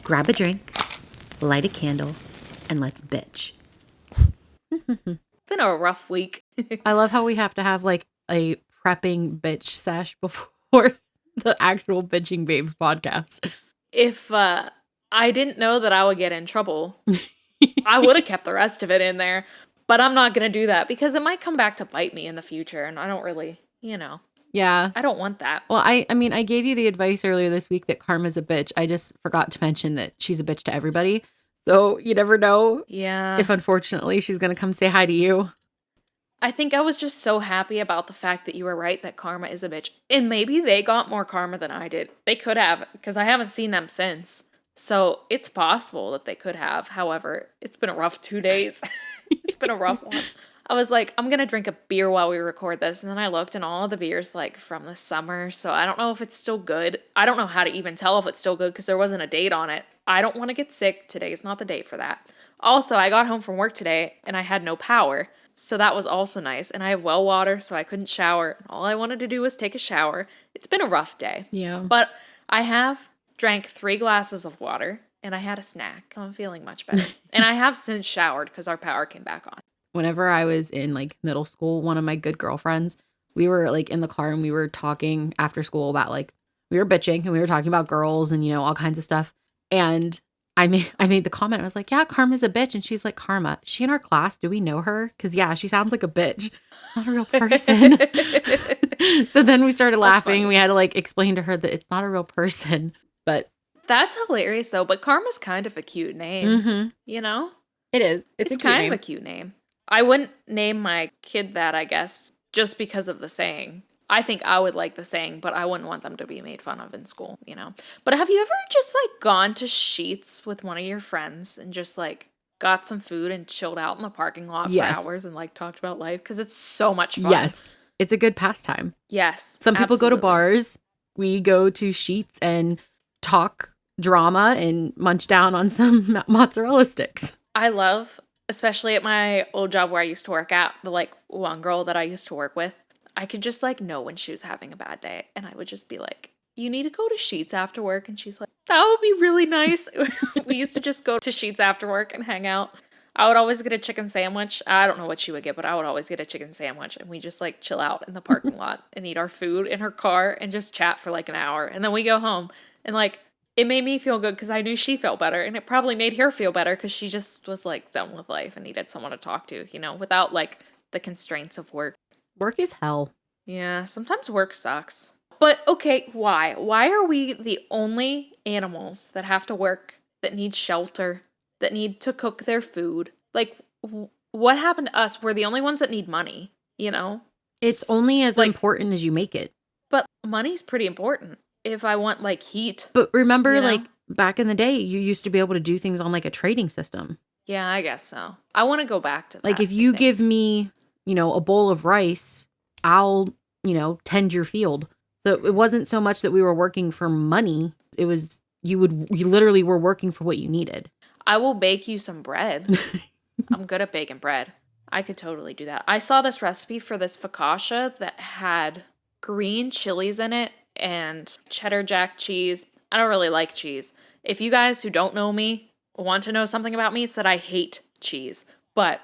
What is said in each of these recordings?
grab a drink, light a candle, and let's bitch. It's been a rough week. I love how we have to have like a prepping bitch sesh before the actual Bitching Babes podcast. If I didn't know that I would get in trouble, I would have kept the rest of it in there. But I'm not going to do that because it might come back to bite me in the future. And I don't really, Yeah. I don't want that. Well, I mean, I gave you the advice earlier this week that Karma's a bitch. I just forgot to mention that she's a bitch to everybody. So you never know if unfortunately she's going to come say hi to you. I think I was just so happy about the fact that you were right that Karma is a bitch. And maybe they got more karma than I did. They could have, because I haven't seen them since. So it's possible that they could have. However, it's been a rough 2 days. It's been a rough one. I was like, I'm going to drink a beer while we record this. And then I looked and all of the beers like from the summer. So I don't know if it's still good. I don't know how to even tell if it's still good because there wasn't a date on it. I don't want to get sick. Today is not the date for that. Also, I got home from work today and I had no power. So that was also nice. And I have well water, so I couldn't shower. All I wanted to do was take a shower. It's been a rough day. Yeah. But I have drank 3 glasses of water and I had a snack. I'm feeling much better. And I have since showered because our power came back on. Whenever I was in like middle school, one of my good girlfriends, we were like in the car and we were talking after school about like, we were bitching and we were talking about girls and, all kinds of stuff. And I made the comment. I was like, yeah, Karma's a bitch. And she's like, Karma, is she in our class? Do we know her? Because yeah, she sounds like a bitch. Not a real person. So then we started laughing. We had to like explain to her that it's not a real person. But that's hilarious though. But Karma's kind of a cute name, It is. It's a kind of a cute name. I wouldn't name my kid that, I guess, just because of the saying. I think I would like the saying, but I wouldn't want them to be made fun of in school, But have you ever just like gone to Sheetz with one of your friends and just like got some food and chilled out in the parking lot for hours and like talked about life? Because it's so much fun. Yes. It's a good pastime. Yes. Some people go to bars. We go to Sheetz and talk drama and munch down on some mozzarella sticks. I love, especially at my old job where I used to work at, the like one girl that I used to work with, I could just like know when she was having a bad day. And I would just be like, you need to go to Sheetz after work. And she's like, that would be really nice. We used to just go to Sheetz after work and hang out. I would always get a chicken sandwich. I don't know what she would get, but I would always get a chicken sandwich. And we just like chill out in the parking lot and eat our food in her car and just chat for like an hour. And then we go home. And like, it made me feel good because I knew she felt better. And it probably made her feel better because she just was like done with life and needed someone to talk to, without like the constraints of work. Work is hell. Yeah, sometimes work sucks. But okay, why? Why are we the only animals that have to work, that need shelter, that need to cook their food? Like, what happened to us? We're the only ones that need money, It's only as important as you make it. But money's pretty important if I want like heat. But remember, like back in the day, you used to be able to do things on like a trading system. Yeah, I guess so. I want to go back to that. Like if you give me, a bowl of rice, I'll, tend your field. So it wasn't so much that we were working for money. It was, you literally were working for what you needed. I will bake you some bread. I'm good at baking bread. I could totally do that. I saw this recipe for this focaccia that had green chilies in it and cheddar jack cheese. I don't really like cheese. If you guys who don't know me want to know something about me, it's that I hate cheese. But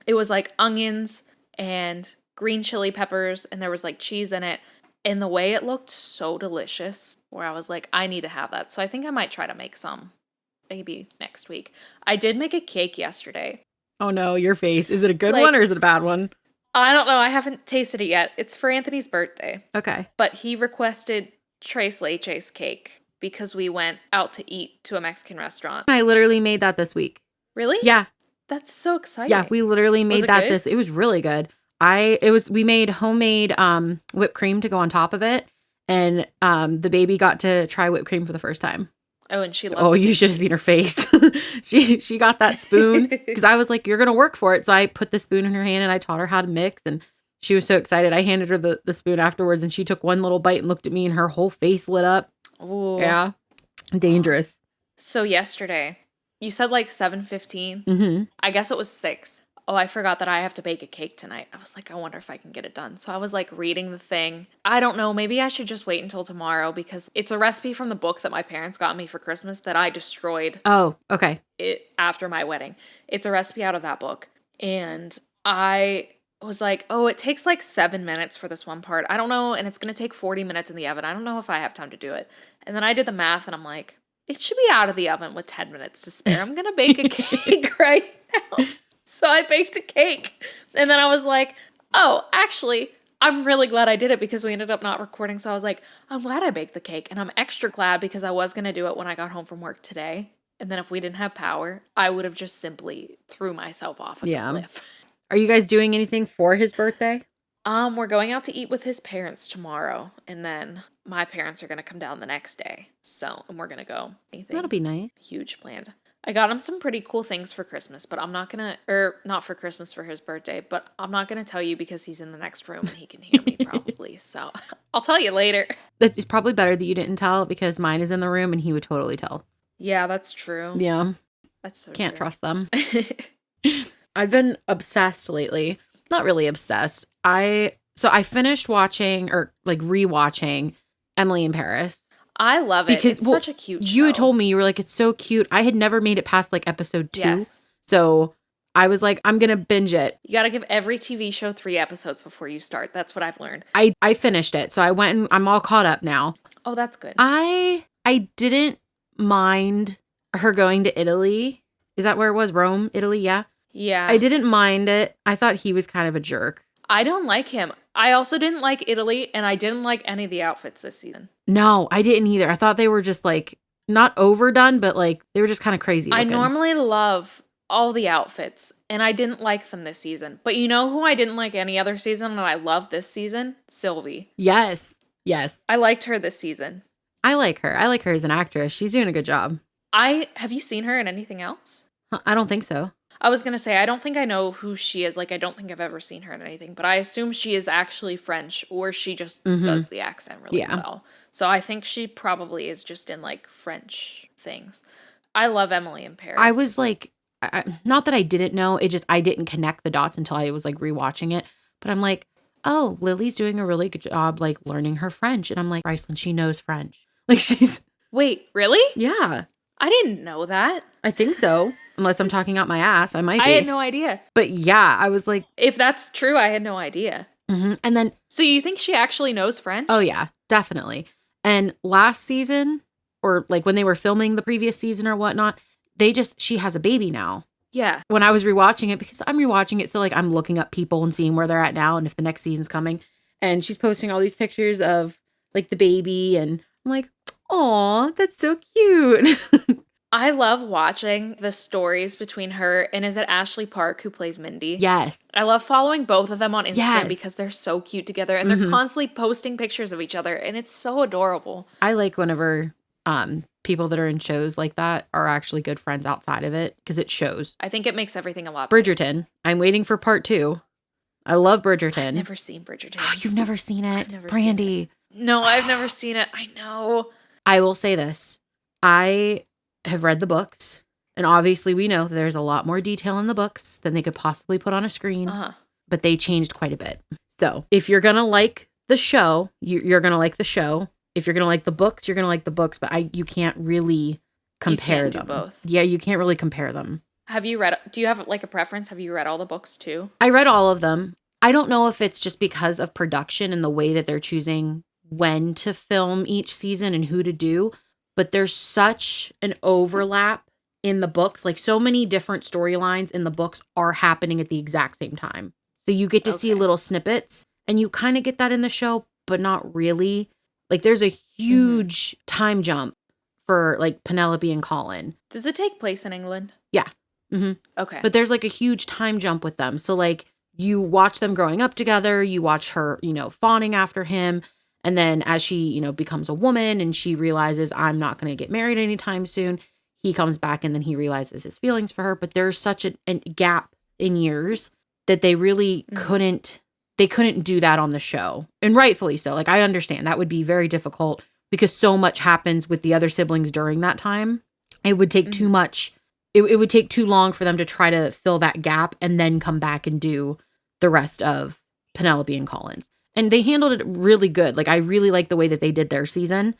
it was like onions and green chili peppers, and there was like cheese in it. And the way it looked so delicious, where I was like, I need to have that. So I think I might try to make some maybe next week. I did make a cake yesterday. Oh no, your face. Is it a good one or is it a bad one? I don't know. I haven't tasted it yet. It's for Anthony's birthday. Okay. But he requested tres leches cake because we went out to eat to a Mexican restaurant. I literally made that this week. Really? Yeah. That's so exciting. Yeah, we literally made that good? It was really good. We made homemade whipped cream to go on top of it. And the baby got to try whipped cream for the first time. Oh, and she loved it. Oh, you should have seen her face. She got that spoon because I was like, you're going to work for it. So I put the spoon in her hand and I taught her how to mix. And she was so excited. I handed her the spoon afterwards and she took one little bite and looked at me and her whole face lit up. Ooh. Yeah. Dangerous. So yesterday, you said like 7:15. Mm-hmm. I guess it was 6. oh, I forgot that I have to bake a cake tonight. I was like, I wonder if I can get it done. So I was like reading the thing. I don't know. Maybe I should just wait until tomorrow because it's a recipe from the book that my parents got me for Christmas that I destroyed Oh, okay. it after my wedding. It's a recipe out of that book. And I was like, oh, it takes like 7 minutes for this one part. I don't know. And it's going to take 40 minutes in the oven. I don't know if I have time to do it. And then I did the math and I'm like, it should be out of the oven with 10 minutes to spare. I'm going to bake a cake right now. So I baked a cake. And then I was like, oh, actually, I'm really glad I did it because we ended up not recording. So I was like, I'm glad I baked the cake. And I'm extra glad because I was going to do it when I got home from work today. And then if we didn't have power, I would have just simply threw myself off a cliff. Are you guys doing anything for his birthday? We're going out to eat with his parents tomorrow, and then my parents are gonna come down the next day. So, and we're gonna go. Anything That'll be nice. huge planned. I got him some pretty cool things for Christmas, but I'm not gonna, or not for Christmas, for his birthday, but I'm not gonna tell you because he's in the next room and he can hear me probably. So I'll tell you later. It's probably better that you didn't tell because mine is in the room and he would totally tell. Yeah, that's true. Yeah. That's so Can't true. trust them. I've been obsessed lately. Not really obsessed. I finished watching or like rewatching Emily in Paris. I love it. It's such a cute show. You had told me, you were like, it's so cute. I had never made it past like episode 2. Yes. So I was like, I'm going to binge it. You got to give every TV show 3 episodes before you start. That's what I've learned. I finished it. So I went and I'm all caught up now. Oh, that's good. I didn't mind her going to Italy. Is that where it was? Rome, Italy? Yeah. Yeah. I didn't mind it. I thought he was kind of a jerk. I don't like him. I also didn't like Italy, and I didn't like any of the outfits this season. No, I didn't either. I thought they were just like not overdone, but like they were just kind of crazy looking. I normally love all the outfits, and I didn't like them this season. But you know who I didn't like any other season, and I love this season? Sylvie. Yes. I liked her this season. I like her. I like her as an actress. She's doing a good job. Have you seen her in anything else? I don't think so. I was going to say, I don't think I know who she is. Like, I don't think I've ever seen her in anything, but I assume she is actually French or she just does the accent really well. So I think she probably is just in like French things. I love Emily in Paris. I was like, not that I didn't know, I didn't connect the dots until I was like rewatching it. But I'm like, oh, Lily's doing a really good job like learning her French. And I'm like, Iceland, she knows French. Like she's. Wait, really? Yeah. I didn't know that. I think so. Unless I'm talking out my ass, I might be. I had no idea. But yeah, I was like. If that's true, I had no idea. Mm-hmm. And then. So you think she actually knows French? Oh yeah, definitely. And last season, or like when they were filming the previous season or whatnot, she has a baby now. Yeah. When I was rewatching it, because I'm rewatching it, so like I'm looking up people and seeing where they're at now and if the next season's coming. And she's posting all these pictures of like the baby, and I'm like, aw, that's so cute. I love watching the stories between her and is it Ashley Park who plays Mindy? Yes. I love following both of them on Instagram Yes. because they're so cute together and they're constantly posting pictures of each other and it's so adorable. I like whenever people that are in shows like that are actually good friends outside of it because it shows. I think it makes everything a lot better. Bridgerton. I'm waiting for part 2. I love Bridgerton. I've never seen Bridgerton. Oh, you've never seen it? I've never Brandy. seen it. No, I've never seen it. I know. I will say this. I have read the books, and obviously we know there's a lot more detail in the books than they could possibly put on a screen, but they changed quite a bit. So if you're going to like the show, you're going to like the show. If you're going to like the books, you're going to like the books, but you can't really compare them. Do both. Yeah, you can't really compare them. Do you have like a preference? Have you read all the books too? I read all of them. I don't know if it's just because of production and the way that they're choosing when to film each season and who to do, but there's such an overlap in the books. Like so many different storylines in the books are happening at the exact same time. So you get to see little snippets and you kind of get that in the show, but not really. Like there's a huge time jump for like Penelope and Colin. Does it take place in England? Yeah. Mm-hmm. Okay. But there's like a huge time jump with them. So like you watch them growing up together, you watch her, fawning after him. And then as she, becomes a woman and she realizes I'm not going to get married anytime soon, he comes back and then he realizes his feelings for her. But there's such a gap in years that they really couldn't do that on the show. And rightfully so. Like I understand that would be very difficult because so much happens with the other siblings during that time. It would take too much it would take too long for them to try to fill that gap and then come back and do the rest of Penelope and Collins. And they handled it really good. Like, I really like the way that they did their season.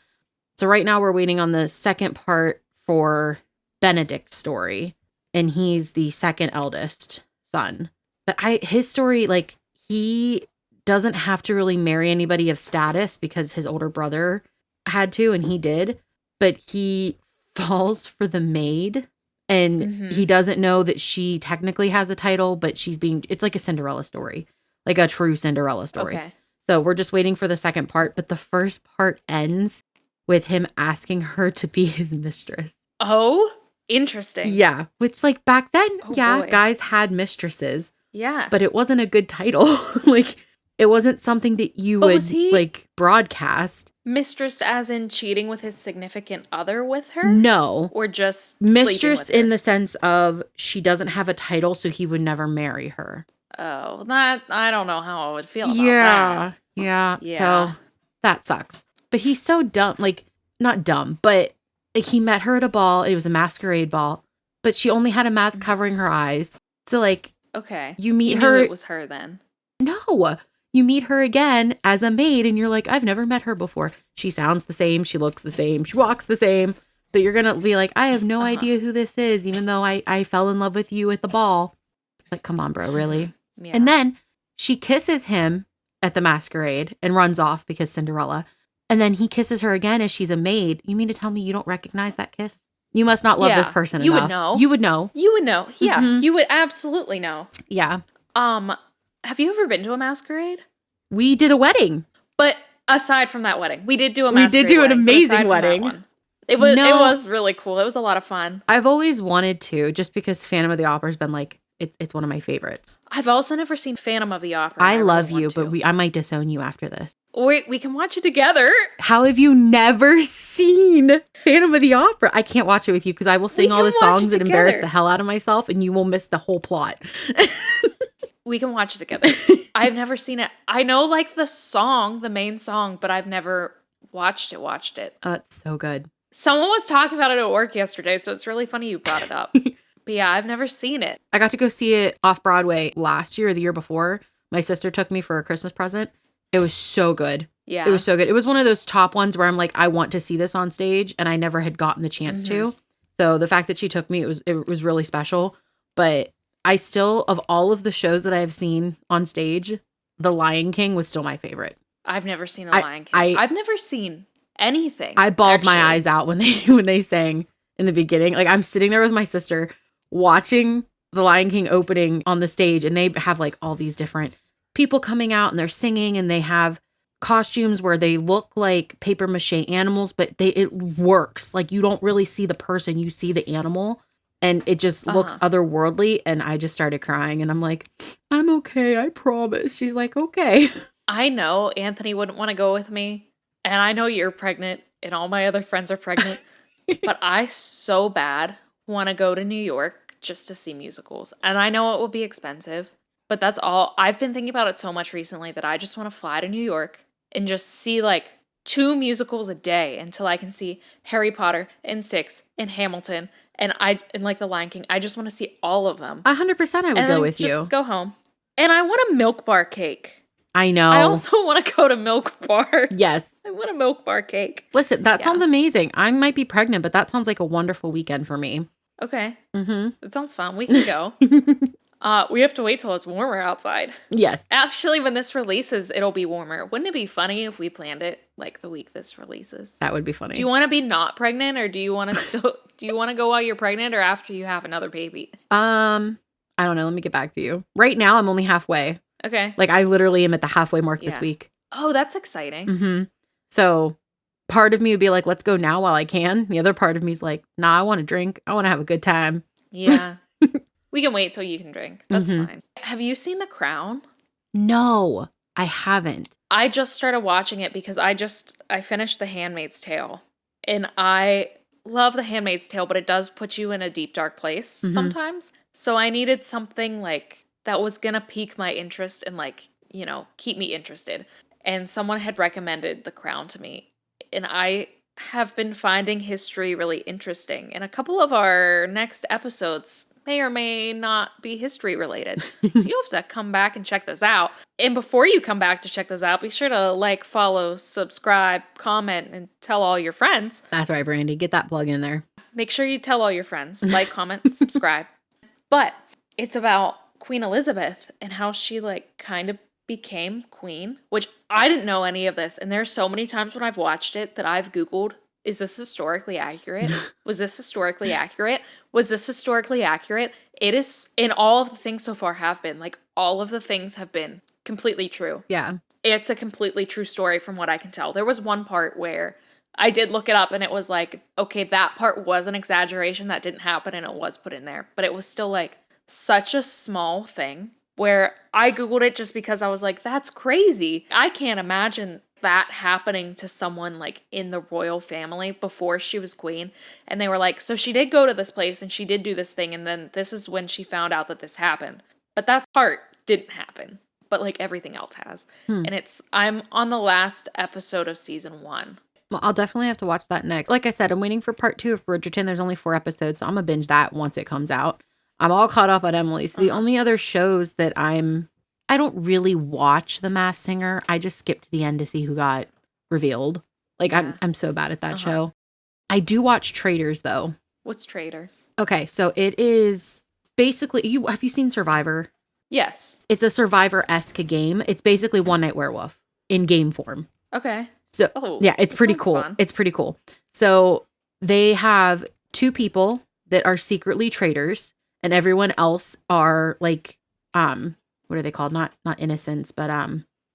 So right now we're waiting on the second part for Benedict's story. And he's the second eldest son. But his story, like, he doesn't have to really marry anybody of status because his older brother had to and he did. But he falls for the maid. And he doesn't know that she technically has a title, but it's like a Cinderella story, like a true Cinderella story. Okay. So we're just waiting for the second part, but the first part ends with him asking her to be his mistress. Oh, interesting. Yeah. Which, like, back then, Oh, boy. guys had mistresses, Yeah. but it wasn't a good title. Like, it wasn't something that you But would, was he- like, broadcast. Mistress as in cheating with his significant other with her? No. Or just Mistress sleeping with in her? the sense of she doesn't have a title, so he would never marry her. Oh, that, I don't know how I would feel about Yeah. Yeah. So that sucks. But he's so dumb. Like, not dumb, but like, he met her at a ball. It was a masquerade ball, but she only had a mask covering her eyes. So, like, that. Okay. you meet He her. knew it was her then. No, you meet her again as a maid, and you're like, I've never met her before. She sounds the same. She looks the same. She walks the same. But you're going to be like, I have no idea who this is, even though I fell in love with you at the ball. It's like, come on, bro, really? Yeah. And then she kisses him at the masquerade and runs off because Cinderella. And then he kisses her again as she's a maid. You mean to tell me you don't recognize that kiss? You must not love this person You enough. would know. You would know. You would know. Yeah. Mhm. You would absolutely know. Yeah. Have you ever been to a masquerade? We did a wedding. But aside from that wedding, we did do a We did masquerade do an wedding, but amazing aside from that wedding. one, it was No. it was really cool. It was a lot of fun. I've always wanted to, just because Phantom of the Opera has been like, it's one of my favorites. I've also never seen Phantom of the Opera. I really love want you, to. but I might disown you after this. We can watch it together. How have you never seen Phantom of the Opera? I can't watch it with you because I will sing all can the watch it songs and embarrass together. the hell out of myself, and you will miss the whole plot. We can watch it together. I've never seen it. I know like the main song, but I've never watched it. Oh, it's so good. Someone was talking about it at work yesterday, so it's really funny you brought it up. But yeah, I've never seen it. I got to go see it off Broadway last year or the year before. My sister took me for a Christmas present. It was so good. Yeah. It was so good. It was one of those top ones where I'm like, I want to see this on stage, and I never had gotten the chance to. So the fact that she took me, it was really special. But I still, of all of the shows that I've seen on stage, The Lion King was still my favorite. I've never seen The Lion King. I've never seen anything. I bawled my actually. eyes out when they sang in the beginning. Like, I'm sitting there with my sister watching The Lion King opening on the stage, and they have like all these different people coming out and they're singing, and they have costumes where they look like paper mache animals, but it works. Like, you don't really see the person, you see the animal, and it just looks otherworldly. And I just started crying, and I'm like, I'm okay, I promise. She's like, okay. I know Anthony wouldn't want to go with me, and I know you're pregnant, and all my other friends are pregnant, but I so bad want to go to New York just to see musicals. And I know it will be expensive, but that's all. I've been thinking about it so much recently that I just want to fly to New York and just see like 2 musicals a day until I can see Harry Potter and Six and Hamilton and like The Lion King. I just want to see all of them. 100% I would and go then with just you. go home. And I want a Milk Bar cake. I know. I also want to go to Milk Bar. Yes. I want a Milk Bar cake. Listen, that Yeah. sounds amazing. I might be pregnant, but that sounds like a wonderful weekend for me. Okay. Mm-hmm. That sounds fun. We can go. We have to wait till it's warmer outside. Yes. Actually, when this releases, it'll be warmer. Wouldn't it be funny if we planned it like the week this releases? That would be funny. Do you want to be not pregnant, or do you want to go while you're pregnant, or after you have another baby? I don't know. Let me get back to you. Right now, I'm only halfway. Okay. Like, I literally am at the halfway mark this Yeah. week. Oh, that's exciting. Mm-hmm. So part of me would be like, let's go now while I can. The other part of me is like, nah, I want to drink. I want to have a good time. Yeah. We can wait till you can drink. That's Mhm. fine. Have you seen The Crown? No, I haven't. I just started watching it because I finished The Handmaid's Tale. And I love The Handmaid's Tale, but it does put you in a deep, dark place Mhm. sometimes. So I needed something like that was going to pique my interest and like, keep me interested. And someone had recommended The Crown to me. And I have been finding history really interesting, and a couple of our next episodes may or may not be history related. So you have to come back and check those out. And before you come back to check those out, be sure to like, follow, subscribe, comment, and tell all your friends. That's right, Brandy. Get that plug in there. Make sure you tell all your friends. Like, comment, subscribe. But it's about Queen Elizabeth and how she like kind of became queen, which I didn't know any of this. And there's so many times when I've watched it that I've Googled, is this historically accurate? Was this historically accurate? Was this historically accurate? It is, and all of the things so far have been, like, all of the things have been completely true. Yeah. It's a completely true story from what I can tell. There was one part where I did look it up and it was like, okay, that part was an exaggeration, that didn't happen, and it was put in there. But it was still like such a small thing where I Googled it just because I was like, that's crazy. I can't imagine that happening to someone like in the royal family before she was queen. And they were like, so she did go to this place and she did do this thing, and then this is when she found out that this happened. But that part didn't happen. But like everything else has. And I'm on the last episode of season 1. Well, I'll definitely have to watch that next. Like I said, I'm waiting for part 2 of Bridgerton. There's only 4 episodes, so I'm gonna binge that once it comes out. I'm all caught up on Emily. So the only other shows that I don't really watch The Masked Singer. I just skip to the end to see who got revealed. Like I'm so bad at that show. I do watch Traitors though. What's Traitors? Okay, so it is basically, have you seen Survivor? Yes. It's a Survivor-esque game. It's basically One Night Werewolf in game form. Okay. So yeah, it's pretty cool. Fun. It's pretty cool. So they have 2 people that are secretly traitors, and everyone else are like, what are they called? Not innocents, but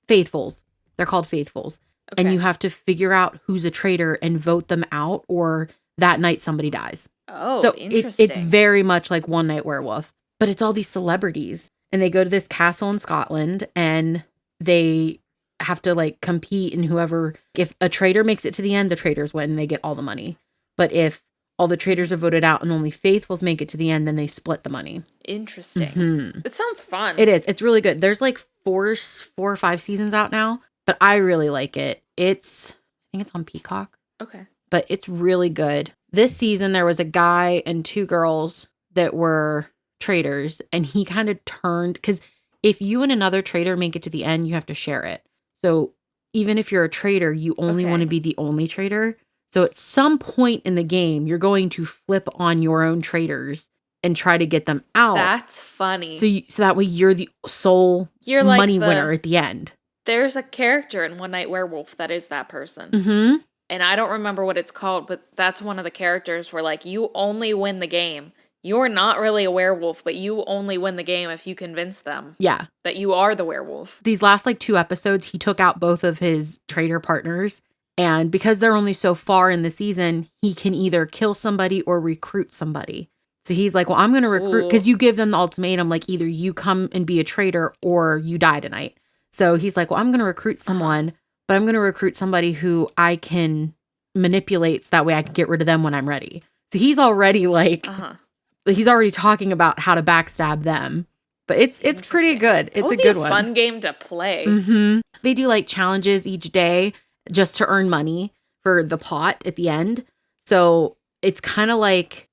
faithfuls. They're called faithfuls. Okay. And you have to figure out who's a traitor and vote them out, or that night somebody dies. Oh, so interesting. It's very much like One Night Werewolf, but it's all these celebrities, and they go to this castle in Scotland, and they have to like compete, and whoever, if a traitor makes it to the end, the traitors win and they get all the money. But if all the traitors are voted out and only faithfuls make it to the end, then they split the money. Interesting. It sounds fun. It is. It's really good. There's like 4 or 5 seasons out now, but I really like it. I think it's on Peacock. Okay. But it's really good. This season, there was a guy and 2 girls that were traitors, and he kind of turned, because if you and another traitor make it to the end, you have to share it. So even if you're a traitor, you only want to be the only traitor. So at some point in the game, you're going to flip on your own traitors and try to get them out. That's funny. So that way you're the sole money winner at the end. There's a character in One Night Werewolf that is that person. Mm-hmm. And I don't remember what it's called, but that's one of the characters where like you only win the game. You're not really a werewolf, but you only win the game if you convince them that you are the werewolf. These last like 2 episodes, he took out both of his traitor partners. And because they're only so far in the season, he can either kill somebody or recruit somebody. So he's like, well, I'm going to recruit, because you give them the ultimatum, like either you come and be a traitor or you die tonight. So he's like, well, I'm going to recruit someone, but I'm going to recruit somebody who I can manipulate so that way I can get rid of them when I'm ready. So he's already like, he's already talking about how to backstab them. But it's pretty good. It's a good one. Fun game to play. Mm-hmm. They do like challenges each day just to earn money for the pot at the end. So it's kind of like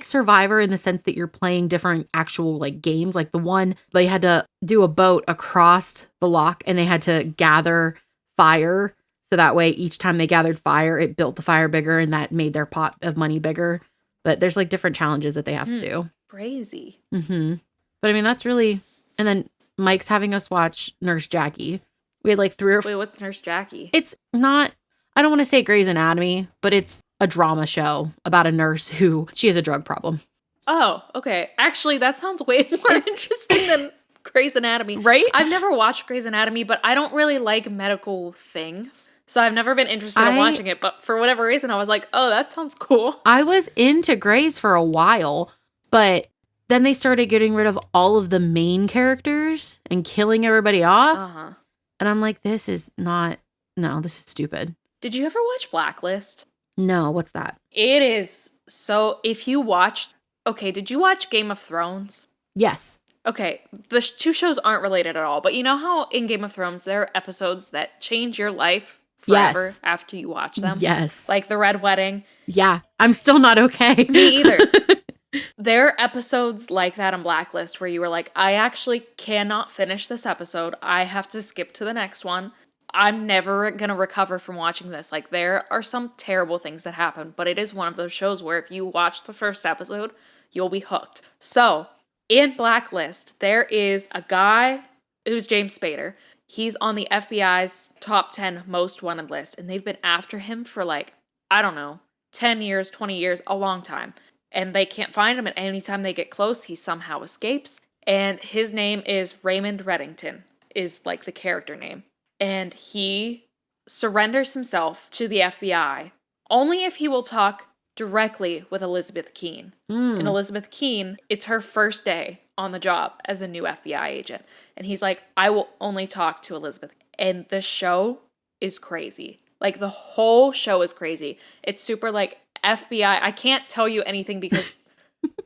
Survivor in the sense that you're playing different actual like games. Like the one, they had to do a boat across the loch, and they had to gather fire. So that way each time they gathered fire, it built the fire bigger, and that made their pot of money bigger. But there's like different challenges that they have to do. Crazy. Mm-hmm. But I mean, that's really, and then Mike's having us watch Nurse Jackie. We had like 3 or 4. Wait, what's Nurse Jackie? It's not, I don't want to say Grey's Anatomy, but it's a drama show about a nurse who, she has a drug problem. Oh, okay. Actually, that sounds way more interesting than Grey's Anatomy. Right? I've never watched Grey's Anatomy, but I don't really like medical things. So I've never been interested in watching it. But for whatever reason, I was like, oh, that sounds cool. I was into Grey's for a while, but then they started getting rid of all of the main characters and killing everybody off. And I'm like, this is stupid. Did you ever watch Blacklist? No, what's that? It is. So if you watched, did you watch Game of Thrones? Yes. Okay, the 2 shows aren't related at all, but you know how in Game of Thrones there are episodes that change your life forever Yes. after you watch them. Yes. Like The Red Wedding. Yeah. I'm still not okay. Me either. There are episodes like that on Blacklist where you were like, I actually cannot finish this episode. I have to skip to the next one. I'm never going to recover from watching this. Like, there are some terrible things that happen, but it is one of those shows where if you watch the first episode, you'll be hooked. So, in Blacklist, there is a guy who's James Spader. He's on the FBI's top 10 most wanted list, and they've been after him for like, I don't know, 10 years, 20 years, a long time. And they can't find him, and anytime they get close, he somehow escapes. And his name is Raymond Reddington, is like the character name. And he surrenders himself to the FBI only if he will talk directly with Elizabeth Keene. And Elizabeth Keene, it's her first day on the job as a new FBI agent. And he's like, I will only talk to Elizabeth. And the show is crazy. Like, the whole show is crazy. It's super like FBI. I can't tell you anything because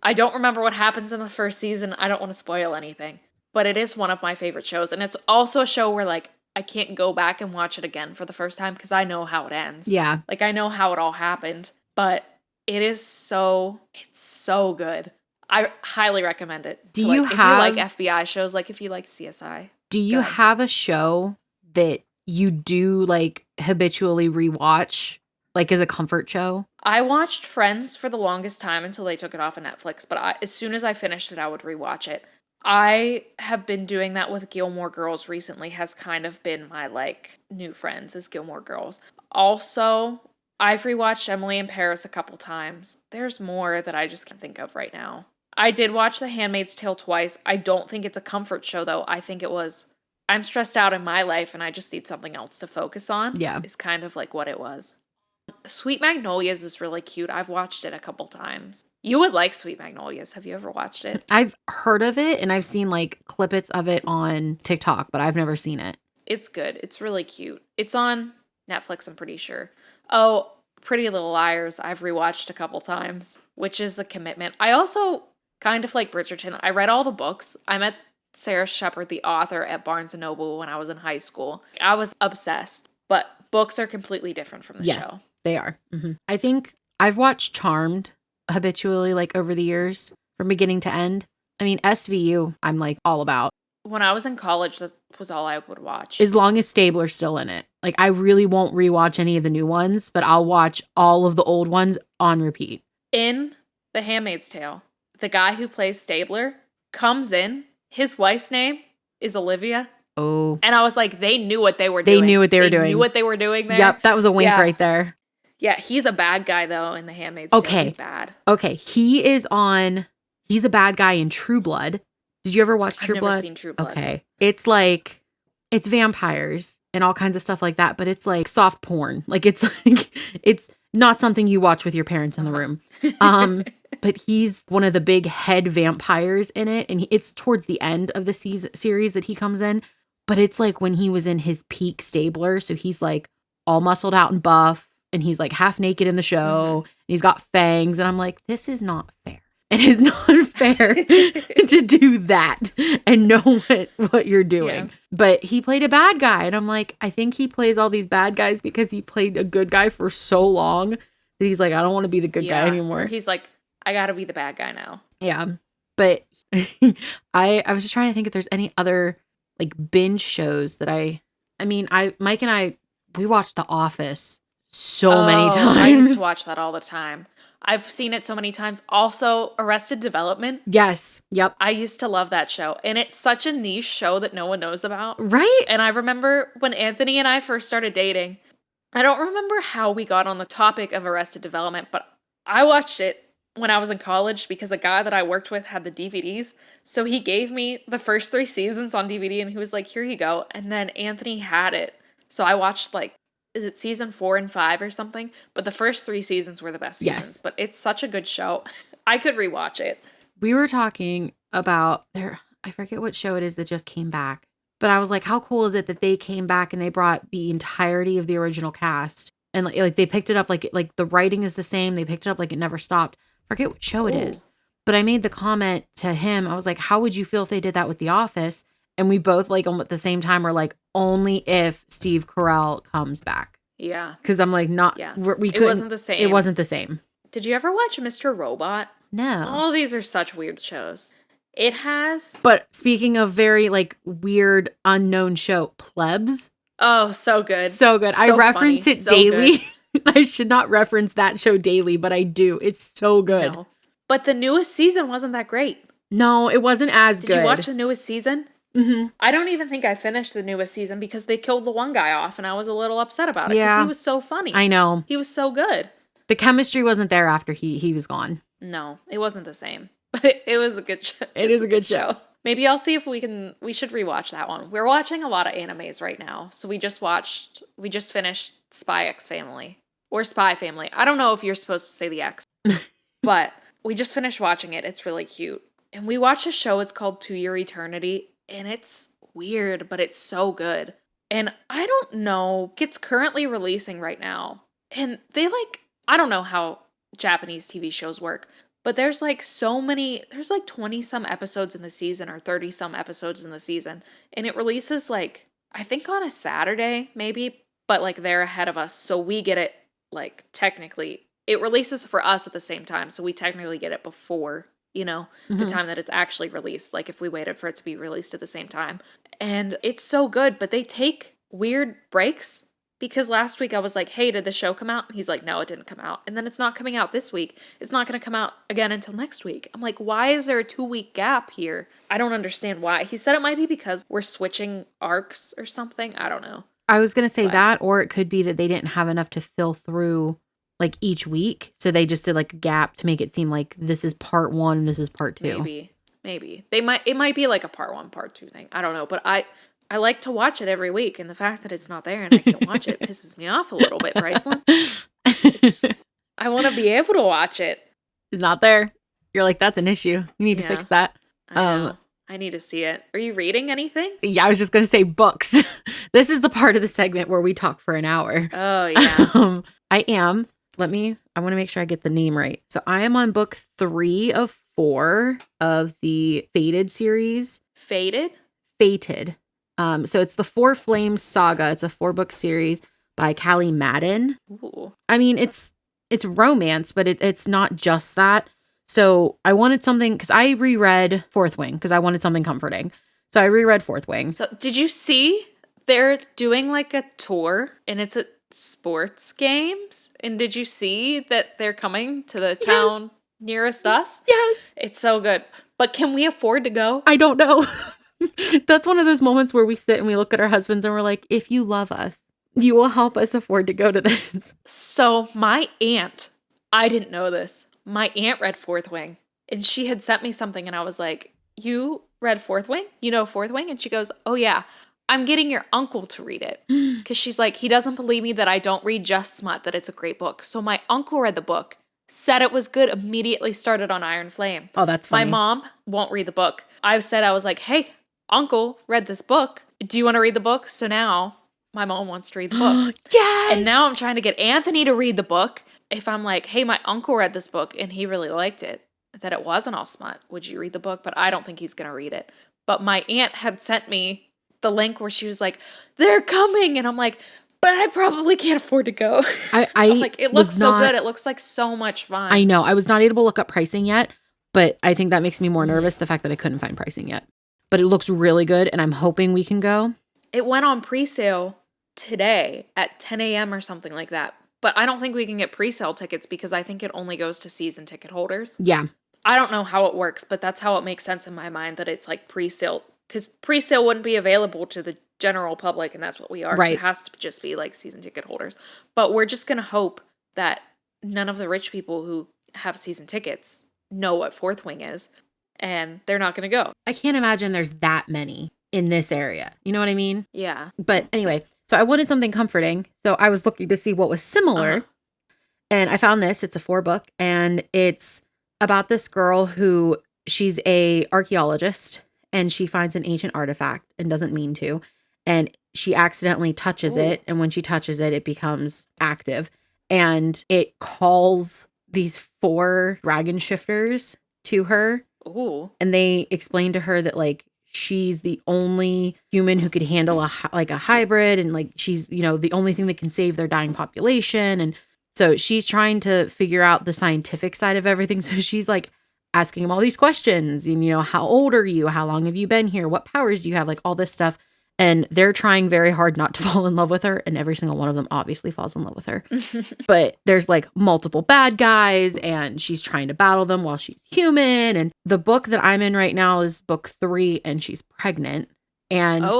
I don't remember what happens in the first season. I don't want to spoil anything. But it is one of my favorite shows. And it's also a show where, like, I can't go back and watch it again for the first time because I know how it ends. Yeah. Like, I know how it all happened. But it's so good. I highly recommend it. Do you if have- you like FBI shows, like if you like CSI. Do you have a show that you do like habitually rewatch, like as a comfort show? I watched Friends for the longest time until they took it off of Netflix, but as soon as I finished it, I would rewatch it. I have been doing that with Gilmore Girls recently, has kind of been my like new friends is Gilmore Girls. Also, I've rewatched Emily in Paris a couple times. There's more that I just can't think of right now. I did watch The Handmaid's Tale twice. I don't think it's a comfort show though. I think it was, I'm stressed out in my life and I just need something else to focus on. Yeah. Is kind of like what it was. Sweet Magnolias is really cute. I've watched it a couple times. You would like Sweet Magnolias. Have you ever watched it? I've heard of it and I've seen like clippets of it on TikTok, but I've never seen it. It's good. It's really cute. It's on Netflix, I'm pretty sure. Oh, Pretty Little Liars, I've rewatched a couple times, which is a commitment. I also kind of like Bridgerton. I read all the books. I met Sarah Shepard, the author, at Barnes & Noble when I was in high school. I was obsessed, but books are completely different from the show. They are. Mm-hmm. I think I've watched Charmed habitually, like over the years, from beginning to end. I mean, SVU, I'm like all about. When I was in college, that was all I would watch. As long as Stabler's still in it. Like, I really won't rewatch any of the new ones, but I'll watch all of the old ones on repeat. In The Handmaid's Tale, the guy who plays Stabler comes in. His wife's name is Olivia. Oh. And I was like, they knew what they were doing. They knew what they were doing. They knew what they were doing there. Yep, that was a wink right there. Yeah, he's a bad guy, though, in The Handmaid's Tale. Okay. He's bad. Okay, he's a bad guy in True Blood. Did you ever watch True Blood? I've never seen True Blood. Okay. It's like, it's vampires and all kinds of stuff like that, but it's like soft porn. Like, it's not something you watch with your parents in the room. But he's one of the big head vampires in it, and it's towards the end of the series that he comes in. But it's like when he was in his peak Stabler, so he's like all muscled out and buff, and he's like half naked in the show, and he's got fangs, and I'm like, this is not fair. It is not fair to do that and know what you're doing. Yeah. But he played a bad guy, and I'm like, I think he plays all these bad guys because he played a good guy for so long that he's like, I don't want to be the good guy anymore. He's like, I gotta be the bad guy now. Yeah. But I was just trying to think if there's any other like binge shows that Mike and I, we watched The Office so many times. I used to watch that all the time. I've seen it so many times. Also, Arrested Development. Yes. Yep. I used to love that show. And it's such a niche show that no one knows about. Right? And I remember when Anthony and I first started dating, I don't remember how we got on the topic of Arrested Development, but I watched it when I was in college because a guy that I worked with had the DVDs. So he gave me the first 3 seasons on DVD and he was like, here you go. And then Anthony had it. So I watched is it season 4 and 5 or something? But the first 3 seasons were the best seasons. Yes. But it's such a good show. I could rewatch it. We were talking about I forget what show it is that just came back. But I was like, how cool is it that they came back and they brought the entirety of the original cast? And like they picked it up like the writing is the same. They picked it up like it never stopped. Forget what show it is. But I made the comment to him. I was like, how would you feel if they did that with The Office? And we both like at the same time were like, only if Steve Carell comes back. Yeah. Because I'm like, not, Yeah. we It couldn't. wasn't the same. It wasn't the same. Did you ever watch Mr. Robot? No. All these are such weird shows. It has... But speaking of very like weird unknown show, Plebs. Oh, so good. So good. So I reference funny. it So daily. I should not reference that show daily, but I do. It's so good. No. But the newest season wasn't that great. No, it wasn't as good. Did you watch the newest season? Mm-hmm. I don't even think I finished the newest season because they killed the one guy off and I was a little upset about it because Yeah. he was so funny. I know. He was so good. The chemistry wasn't there after he was gone. No, it wasn't the same. But it was a good show. It is a good show. Maybe I'll see if we should rewatch that one. We're watching a lot of animes right now. So we just finished Spy X Family. Or Spy Family. I don't know if you're supposed to say the X. But we just finished watching it. It's really cute. And we watched a show, it's called To Your Eternity. And it's weird, but it's so good. And I don't know, it's currently releasing right now. And I don't know how Japanese TV shows work. But there's like 20 some episodes in the season or 30 some episodes in the season. And it releases like, I think on a Saturday maybe, but like they're ahead of us. So we get it like technically, it releases for us at the same time. So we technically get it before, the time that it's actually released. Like if we waited for it to be released at the same time. And it's so good, but they take weird breaks. Because last week I was like, hey, did the show come out? And he's like, no, it didn't come out. And then it's not coming out this week. It's not going to come out again until next week. I'm like, why is there a 2-week gap here? I don't understand why. He said it might be because we're switching arcs or something. I don't know. I was going to say that, or it could be that they didn't have enough to fill through like each week. So they just did like a gap to make it seem like this is part 1 and this is part 2. Maybe. It might be like a part 1, part 2 thing. I don't know. But I like to watch it every week, and the fact that it's not there and I can't watch it pisses me off a little bit, Bryceland. I want to be able to watch it. It's not there. You're like, that's an issue. You need to fix that. I know. I need to see it. Are you reading anything? Yeah, I was just going to say books. This is the part of the segment where we talk for an hour. Oh, yeah. I am. I want to make sure I get the name right. So I am on book 3 of 4 of the Fated series. Fated? Fated. So it's the Four Flames Saga. It's a 4-book series by Callie Madden. Ooh. I mean, it's romance, but it's not just that. So I wanted something, because I reread Fourth Wing, because I wanted something comforting. So I reread Fourth Wing. So did you see they're doing like a tour and it's at sports games? And did you see that they're coming to the town nearest us? Yes. It's so good. But can we afford to go? I don't know. That's one of those moments where we sit and we look at our husbands and we're like, if you love us, you will help us afford to go to this. So my aunt, I didn't know this. My aunt read Fourth Wing and she had sent me something and I was like, you read Fourth Wing? You know Fourth Wing? And she goes, oh yeah, I'm getting your uncle to read it. Because she's like, he doesn't believe me that I don't read just smut, that it's a great book. So my uncle read the book, said it was good, immediately started on Iron Flame. Oh, that's funny. My mom won't read the book. I was like, hey, uncle read this book. Do you want to read the book? So now my mom wants to read the book. Yes! And now I'm trying to get Anthony to read the book. If I'm like, hey, my uncle read this book and he really liked it, that it wasn't all smut, would you read the book? But I don't think he's going to read it. But my aunt had sent me the link where she was like, they're coming. And I'm like, but I probably can't afford to go. I'm like, it looks so good. It looks like so much fun. I know. I was not able to look up pricing yet, but I think that makes me more nervous, the fact that I couldn't find pricing yet. But it looks really good, and I'm hoping we can go. It went on pre-sale today at 10 a.m. or something like that. But I don't think we can get pre-sale tickets because I think it only goes to season ticket holders. Yeah. I don't know how it works, but that's how it makes sense in my mind that it's like pre-sale. Because pre-sale wouldn't be available to the general public, and that's what we are. Right. So it has to just be like season ticket holders. But we're just going to hope that none of the rich people who have season tickets know what Fourth Wing is. And they're not going to go. I can't imagine there's that many in this area. You know what I mean? Yeah. But anyway, so I wanted something comforting. So I was looking to see what was similar. And I found this. It's a 4-book. And it's about this girl who, she's a archaeologist. And she finds an ancient artifact and doesn't mean to. And she accidentally touches it. And when she touches it, it becomes active. And it calls these 4 dragon shifters to her. Ooh. And they explain to her that, like, she's the only human who could handle a hybrid, and like she's, the only thing that can save their dying population. And so she's trying to figure out the scientific side of everything. So she's like asking him all these questions, and how old are you? How long have you been here? What powers do you have? Like all this stuff. And they're trying very hard not to fall in love with her. And every single one of them obviously falls in love with her. But there's like multiple bad guys, and she's trying to battle them while she's human. And the book that I'm in right now is book 3, and she's pregnant. And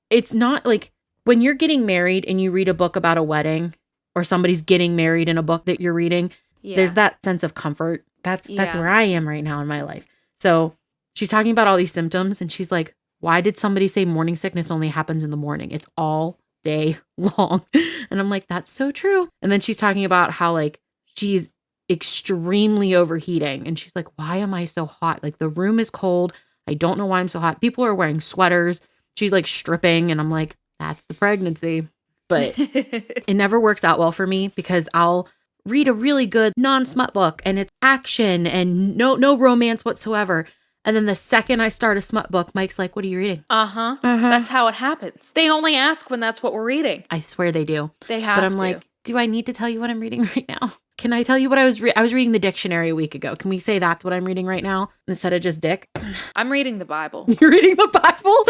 it's not like when you're getting married and you read a book about a wedding, or somebody's getting married in a book that you're reading, there's that sense of comfort. That's where I am right now in my life. So she's talking about all these symptoms, and she's like, why did somebody say morning sickness only happens in the morning? It's all day long. And I'm like, that's so true. And then she's talking about how like she's extremely overheating. And she's like, why am I so hot? Like the room is cold. I don't know why I'm so hot. People are wearing sweaters. She's like stripping. And I'm like, that's the pregnancy. But it never works out well for me, because I'll read a really good non-smut book and it's action and no romance whatsoever. And then the second I start a smut book, Mike's like, what are you reading? That's how it happens. They only ask when that's what we're reading. I swear they do. They have to. But I'm to. like, do I need to tell you what I'm reading right now? Can I tell you what I was reading the dictionary a week ago. Can we say that's what I'm reading right now instead of just dick? I'm reading the Bible. You're reading the Bible?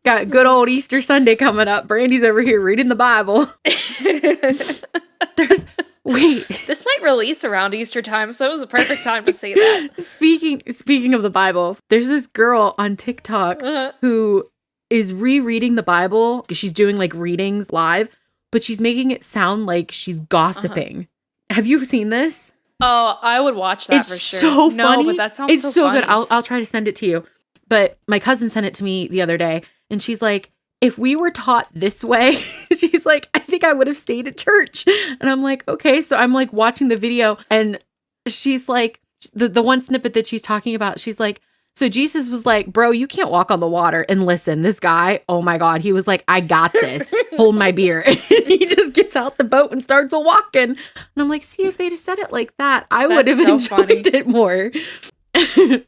Got good old Easter Sunday coming up. Brandy's over here reading the Bible. This might release around Easter time, so it was a perfect time to say that. Speaking of the Bible, there's this girl on TikTok who is rereading the Bible because she's doing like readings live, but she's making it sound like she's gossiping. Have you seen this? Oh, I would watch that for sure. It's so funny. No, but that sounds so funny. good. I'll try to send it to you. But my cousin sent it to me the other day, and she's like, if we were taught this way, she's like, I think I would have stayed at church. And I'm like, okay. So I'm like watching the video, and she's like, the one snippet that she's talking about, she's like, so Jesus was like, bro, you can't walk on the water. And listen, this guy, oh my God, he was like, I got this. Hold my beer. And he just gets out the boat and starts walking. And I'm like, see, if they'd have said it like that, I would have enjoyed it more.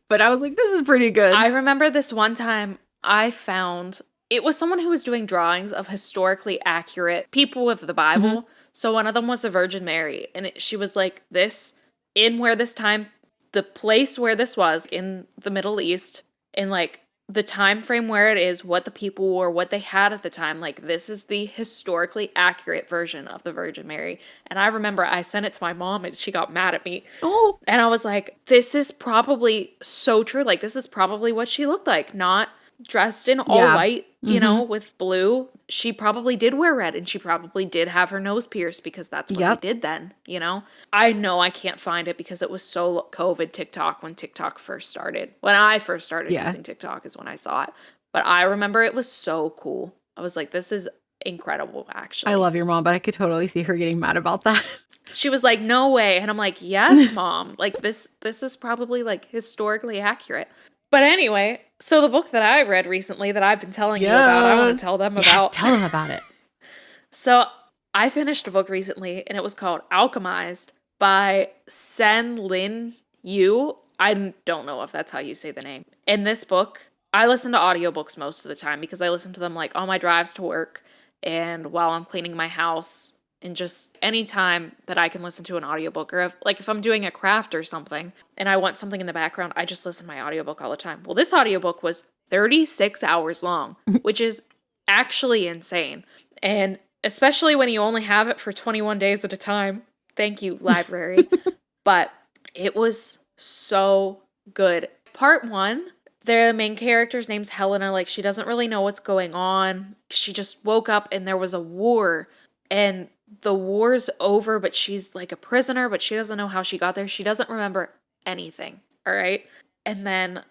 But I was like, this is pretty good. I remember this one time I found, it was someone who was doing drawings of historically accurate people of the Bible. Mm-hmm. So one of them was the Virgin Mary. And she was like, this, in where this time, the place where this was in the Middle East, and like the time frame where it is, what the people wore, what they had at the time, like this is the historically accurate version of the Virgin Mary. And I remember I sent it to my mom and she got mad at me. Oh. And I was like, this is probably so true. Like this is probably what she looked like, not dressed in all white, you know, with blue. She probably did wear red, and she probably did have her nose pierced because that's what they did then, you know? I know I can't find it because it was so COVID TikTok when TikTok first started. When I first started using TikTok is when I saw it. But I remember it was so cool. I was like, this is incredible, actually. I love your mom, but I could totally see her getting mad about that. She was like, no way. And I'm like, yes, mom. Like this is probably like historically accurate. But anyway, so the book that I read recently that I've been telling you about, I want to tell them about. Yes, tell them about it. So I finished a book recently, and it was called Alchemized by Sen Lin Yu. I don't know if that's how you say the name. In this book, I listen to audiobooks most of the time because I listen to them like on my drives to work and while I'm cleaning my house. And just any time that I can listen to an audiobook, or if I'm doing a craft or something and I want something in the background, I just listen to my audiobook all the time. Well, this audiobook was 36 hours long, which is actually insane. And especially when you only have it for 21 days at a time. Thank you, library. But it was so good. Part 1, the main character's name's Helena. Like, she doesn't really know what's going on. She just woke up and there was a war, and the war's over, but she's like a prisoner, but she doesn't know how she got there. She doesn't remember anything. All right. And then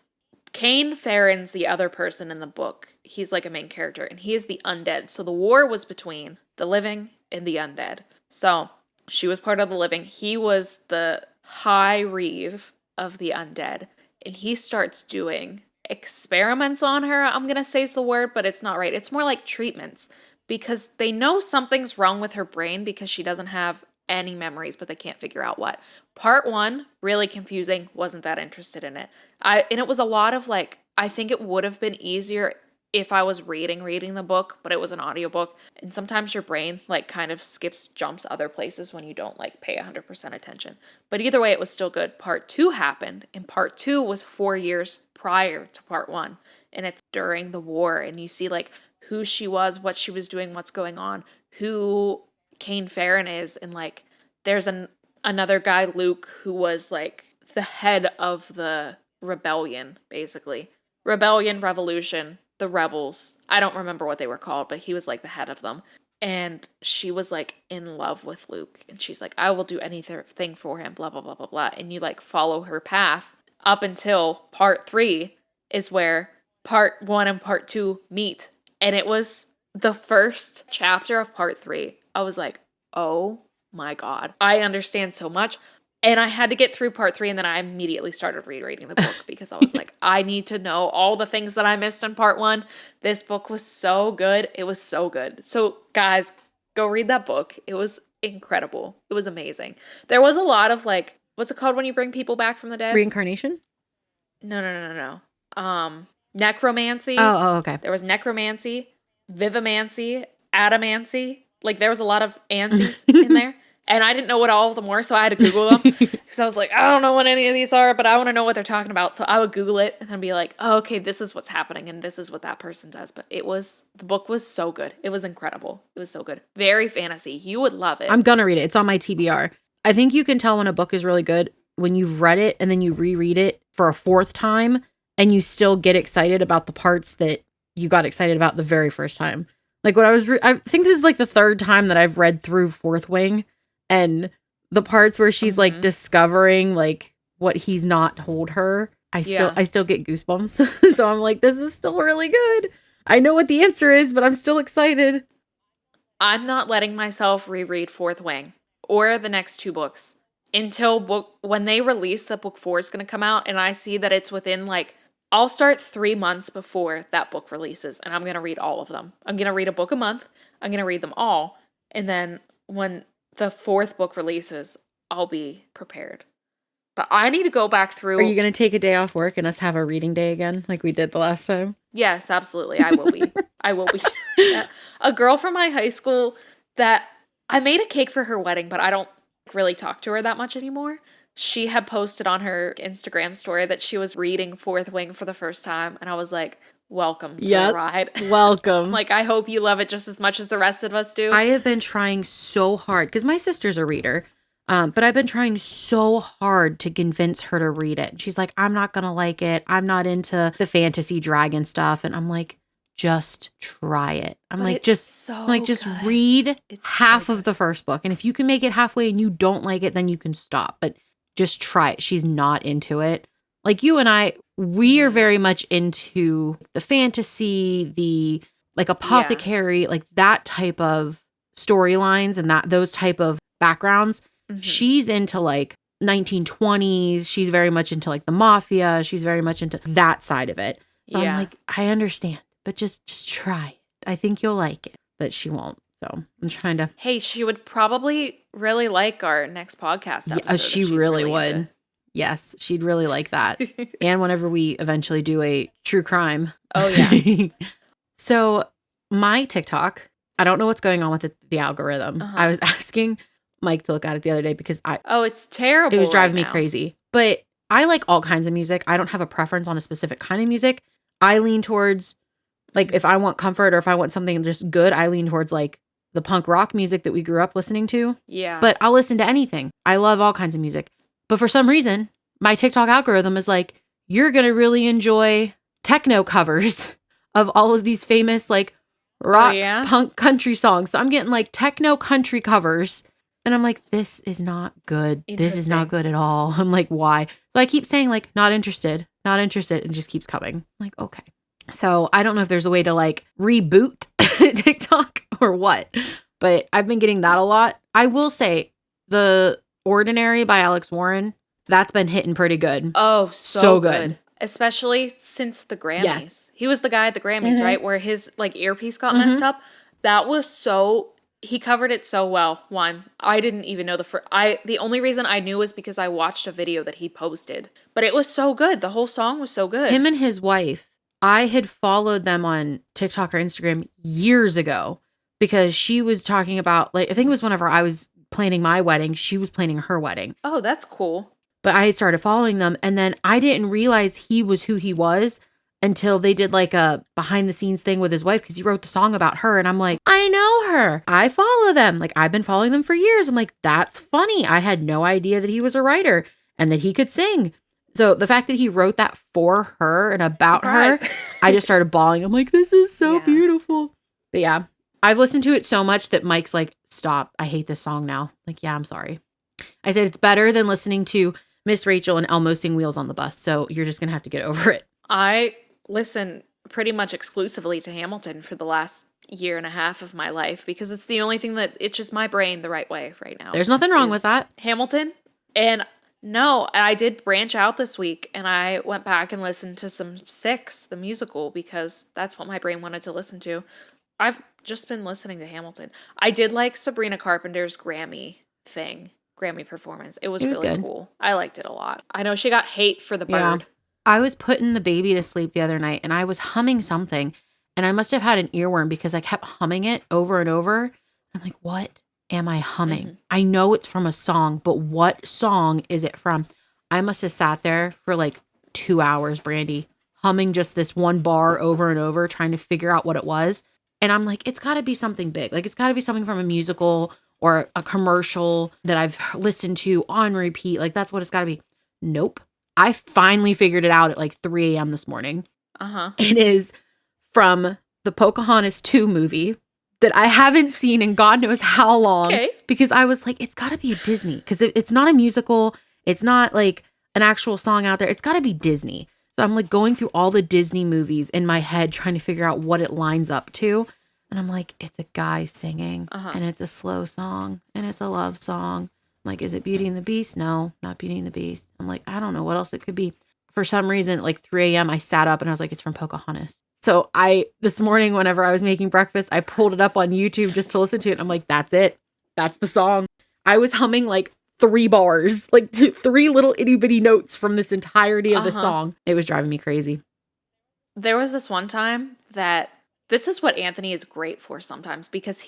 Kane Farron's the other person in the book. He's like a main character, and he is the undead. So the war was between the living and the undead. So she was part of the living. He was the High Reeve of the undead. And he starts doing experiments on her. I'm going to say is the word, but it's not right. It's more like treatments. Because they know something's wrong with her brain because she doesn't have any memories, but they can't figure out what. Part 1, really confusing, wasn't that interested in it. And it was a lot of like, I think it would have been easier if I was reading the book, but it was an audiobook. And sometimes your brain like kind of jumps other places when you don't like pay 100% attention. But either way, it was still good. Part 2 happened, and part 2 was 4 years prior to part 1. And it's during the war, and you see like who she was, what she was doing, what's going on, who Kane Farron is, and like there's another guy, Luke, who was like the head of the rebellion, basically. Rebellion, revolution, the rebels. I don't remember what they were called, but he was like the head of them. And she was like in love with Luke, and she's like, I will do anything for him, blah, blah, blah, blah, blah. And you like follow her path up until part 3 is where part 1 and part 2 meet. And it was the first chapter of part 3. I was like, oh my God, I understand so much. And I had to get through part 3, and then I immediately started rereading the book because I was like, I need to know all the things that I missed in part 1. This book was so good. It was so good. So guys, go read that book. It was incredible. It was amazing. There was a lot of like, what's it called when you bring people back from the dead? Reincarnation? No. Necromancy. Oh, okay. There was necromancy, vivimancy, adamancy. Like there was a lot of ansies in there. And I didn't know what all of them were, so I had to Google them. Because I was like, I don't know what any of these are, but I want to know what they're talking about. So I would Google it and then be like, oh, okay, this is what's happening, and this is what that person does. But the book was so good. It was incredible. It was so good. Very fantasy. You would love it. I'm gonna read it. It's on my TBR. I think you can tell when a book is really good when you've read it and then you reread it for a 4th time and you still get excited about the parts that you got excited about the very first time. Like when I think this is like the 3rd time that I've read through Fourth Wing. And the parts where she's like discovering like what he's not told her, I still get goosebumps. So I'm like, this is still really good. I know what the answer is, but I'm still excited. I'm not letting myself reread Fourth Wing or the next 2 books until when they release that book 4 is going to come out, and I see that it's within like, I'll start 3 months before that book releases, and I'm going to read all of them. I'm going to read a book a month. I'm going to read them all. And then when the 4th book releases, I'll be prepared. But I need to go back through. Are you going to take a day off work and us have a reading day again like we did the last time? Yes, absolutely. I will be. I will be doing that. A girl from my high school that I made a cake for her wedding, but I don't really talk to her that much anymore. She had posted on her Instagram story that she was reading Fourth Wing for the first time. And I was like, welcome to the ride. Welcome. Like, I hope you love it just as much as the rest of us do. I have been trying so hard because my sister's a reader, but I've been trying so hard to convince her to read it. She's like, I'm not going to like it. I'm not into the fantasy dragon stuff. And I'm like, just try it. I'm but like, just good. read It's half so of the first book. And if you can make it halfway and you don't like it, then you can stop. But just try it. She's not into it. Like you and I, we are very much into the fantasy, the like apothecary, like that type of storylines and those type of backgrounds. Mm-hmm. She's into like 1920s. She's very much into like the mafia. She's very much into that side of it. So I'm like, I understand, but just try it. I think you'll like it, but she won't. So I'm trying to. Hey, she would probably really like our next podcast episode. Yeah, she really would. Into. Yes, she'd really like that. And whenever we eventually do a true crime. Oh, yeah. So my TikTok, I don't know what's going on with the algorithm. I was asking Mike to look at it the other day because it's terrible. It was driving me crazy. But I like all kinds of music. I don't have a preference on a specific kind of music. I lean towards, like, if I want comfort or if I want something just good, I lean towards, like, the punk rock music that we grew up listening to. Yeah. But I'll listen to anything. I love all kinds of music. But for some reason, my TikTok algorithm is like, you're going to really enjoy techno covers of all of these famous, like, rock, punk, country songs. So I'm getting, like, techno country covers. And I'm like, this is not good. This is not good at all. I'm like, why? So I keep saying, like, not interested, and it just keeps coming. I'm like, okay. So I don't know if there's a way to, like, reboot TikTok or what. But I've been getting that a lot. I will say, The Ordinary by Alex Warren, that's been hitting pretty good. Oh, so good. Especially since the Grammys. Yes. He was the guy at the Grammys, right? Where his, like, earpiece got messed up. That was so he covered it so well. One, I didn't even know the only reason I knew was because I watched a video that he posted. But it was so good. The whole song was so good. Him and his wife, I had followed them on TikTok or Instagram years ago because she was talking about, like, I think it was whenever I was planning my wedding, she was planning her wedding. Oh, that's cool. But I had started following them, and then I didn't realize he was who he was until they did like a behind the scenes thing with his wife, because he wrote the song about her, and I'm like, I know her. I follow them. Like, I've been following them for years. I'm like, that's funny. I had no idea that he was a writer and that he could sing. So the fact that he wrote that for her and about her, I just started bawling. I'm like, this is so beautiful. But yeah, I've listened to it so much that Mike's like, stop. I hate this song now. Like, yeah, I'm sorry. I said, it's better than listening to Miss Rachel and Elmo sing Wheels on the Bus. So you're just going to have to get over it. I listen pretty much exclusively to Hamilton for the last year and a half of my life because it's the only thing that itches my brain the right way right now. There's nothing wrong with that. Hamilton. And no, I did branch out this week and I went back and listened to some Six, the musical, because that's what my brain wanted to listen to. I've just been listening to Hamilton. I did like Sabrina Carpenter's Grammy performance. It was really cool. I liked it a lot. I know she got hate for the bird. I was putting the baby to sleep the other night and I was humming something, and I must have had an earworm because I kept humming it over and over. I'm like, what am I humming? Mm-hmm. I know it's from a song, but what song is it from? I must have sat there for like 2 hours, Brandy, humming just this one bar over and over, trying to figure out what it was. And I'm like, it's got to be something big. Like, it's got to be something from a musical or a commercial that I've listened to on repeat. Like, that's what it's got to be. Nope. I finally figured it out at like 3 a.m. this morning. It is from the Pocahontas 2 movie that I haven't seen in God knows how long. Okay. Because I was like, it's got to be a Disney. Because it's not a musical. It's not like an actual song out there. It's got to be Disney. So I'm like going through all the Disney movies in my head, trying to figure out what it lines up to. And I'm like, it's a guy singing, and it's a slow song, and it's a love song. I'm like, is it Beauty and the Beast? No, not Beauty and the Beast. I'm like, I don't know what else it could be. For some reason, at like 3 a.m., I sat up and I was like, it's from Pocahontas. So this morning, whenever I was making breakfast, I pulled it up on YouTube just to listen to it. I'm like, that's it. That's the song. I was humming like 3 bars, like 3 little itty bitty notes from this entirety of the song. It was driving me crazy. There was this one time that this is what Anthony is great for sometimes, because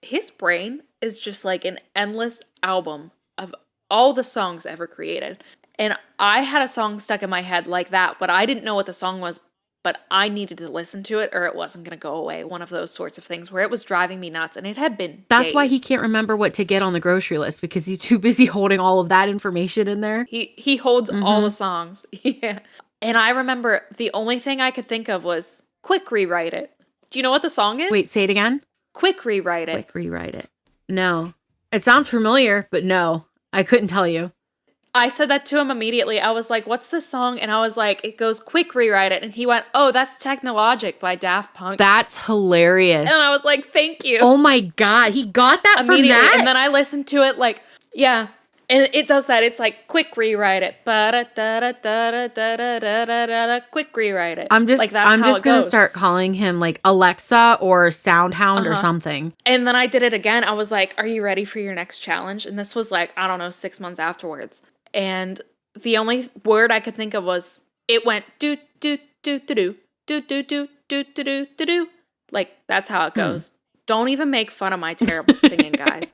his brain is just like an endless album of all the songs ever created. And I had a song stuck in my head like that, but I didn't know what the song was, but I needed to listen to it or it wasn't going to go away. One of those sorts of things where it was driving me nuts, and it had been That's why he can't remember what to get on the grocery list, because he's too busy holding all of that information in there. He holds all the songs. Yeah. And I remember the only thing I could think of was Quick Rewrite It. Do you know what the song is? Wait, say it again. Quick Rewrite It. Quick Rewrite It. No. It sounds familiar, but no. I couldn't tell you. I said that to him immediately. I was like, what's this song? And I was like, it goes Quick Rewrite It. And he went, oh, that's Technologic by Daft Punk. That's hilarious. And I was like, thank you. Oh my God. He got that from that? And then I listened to it like, yeah. And it does that. It's like, quick rewrite it. Quick rewrite it. I'm just going to start calling him like Alexa or Soundhound or something. And then I did it again. I was like, are you ready for your next challenge? And this was like, I don't know, 6 months afterwards. And the only word I could think of was, it went do, do, do, do, do, do, do, do, do, do, do, do, do. Like, that's how it goes. Don't even make fun of my terrible singing, guys.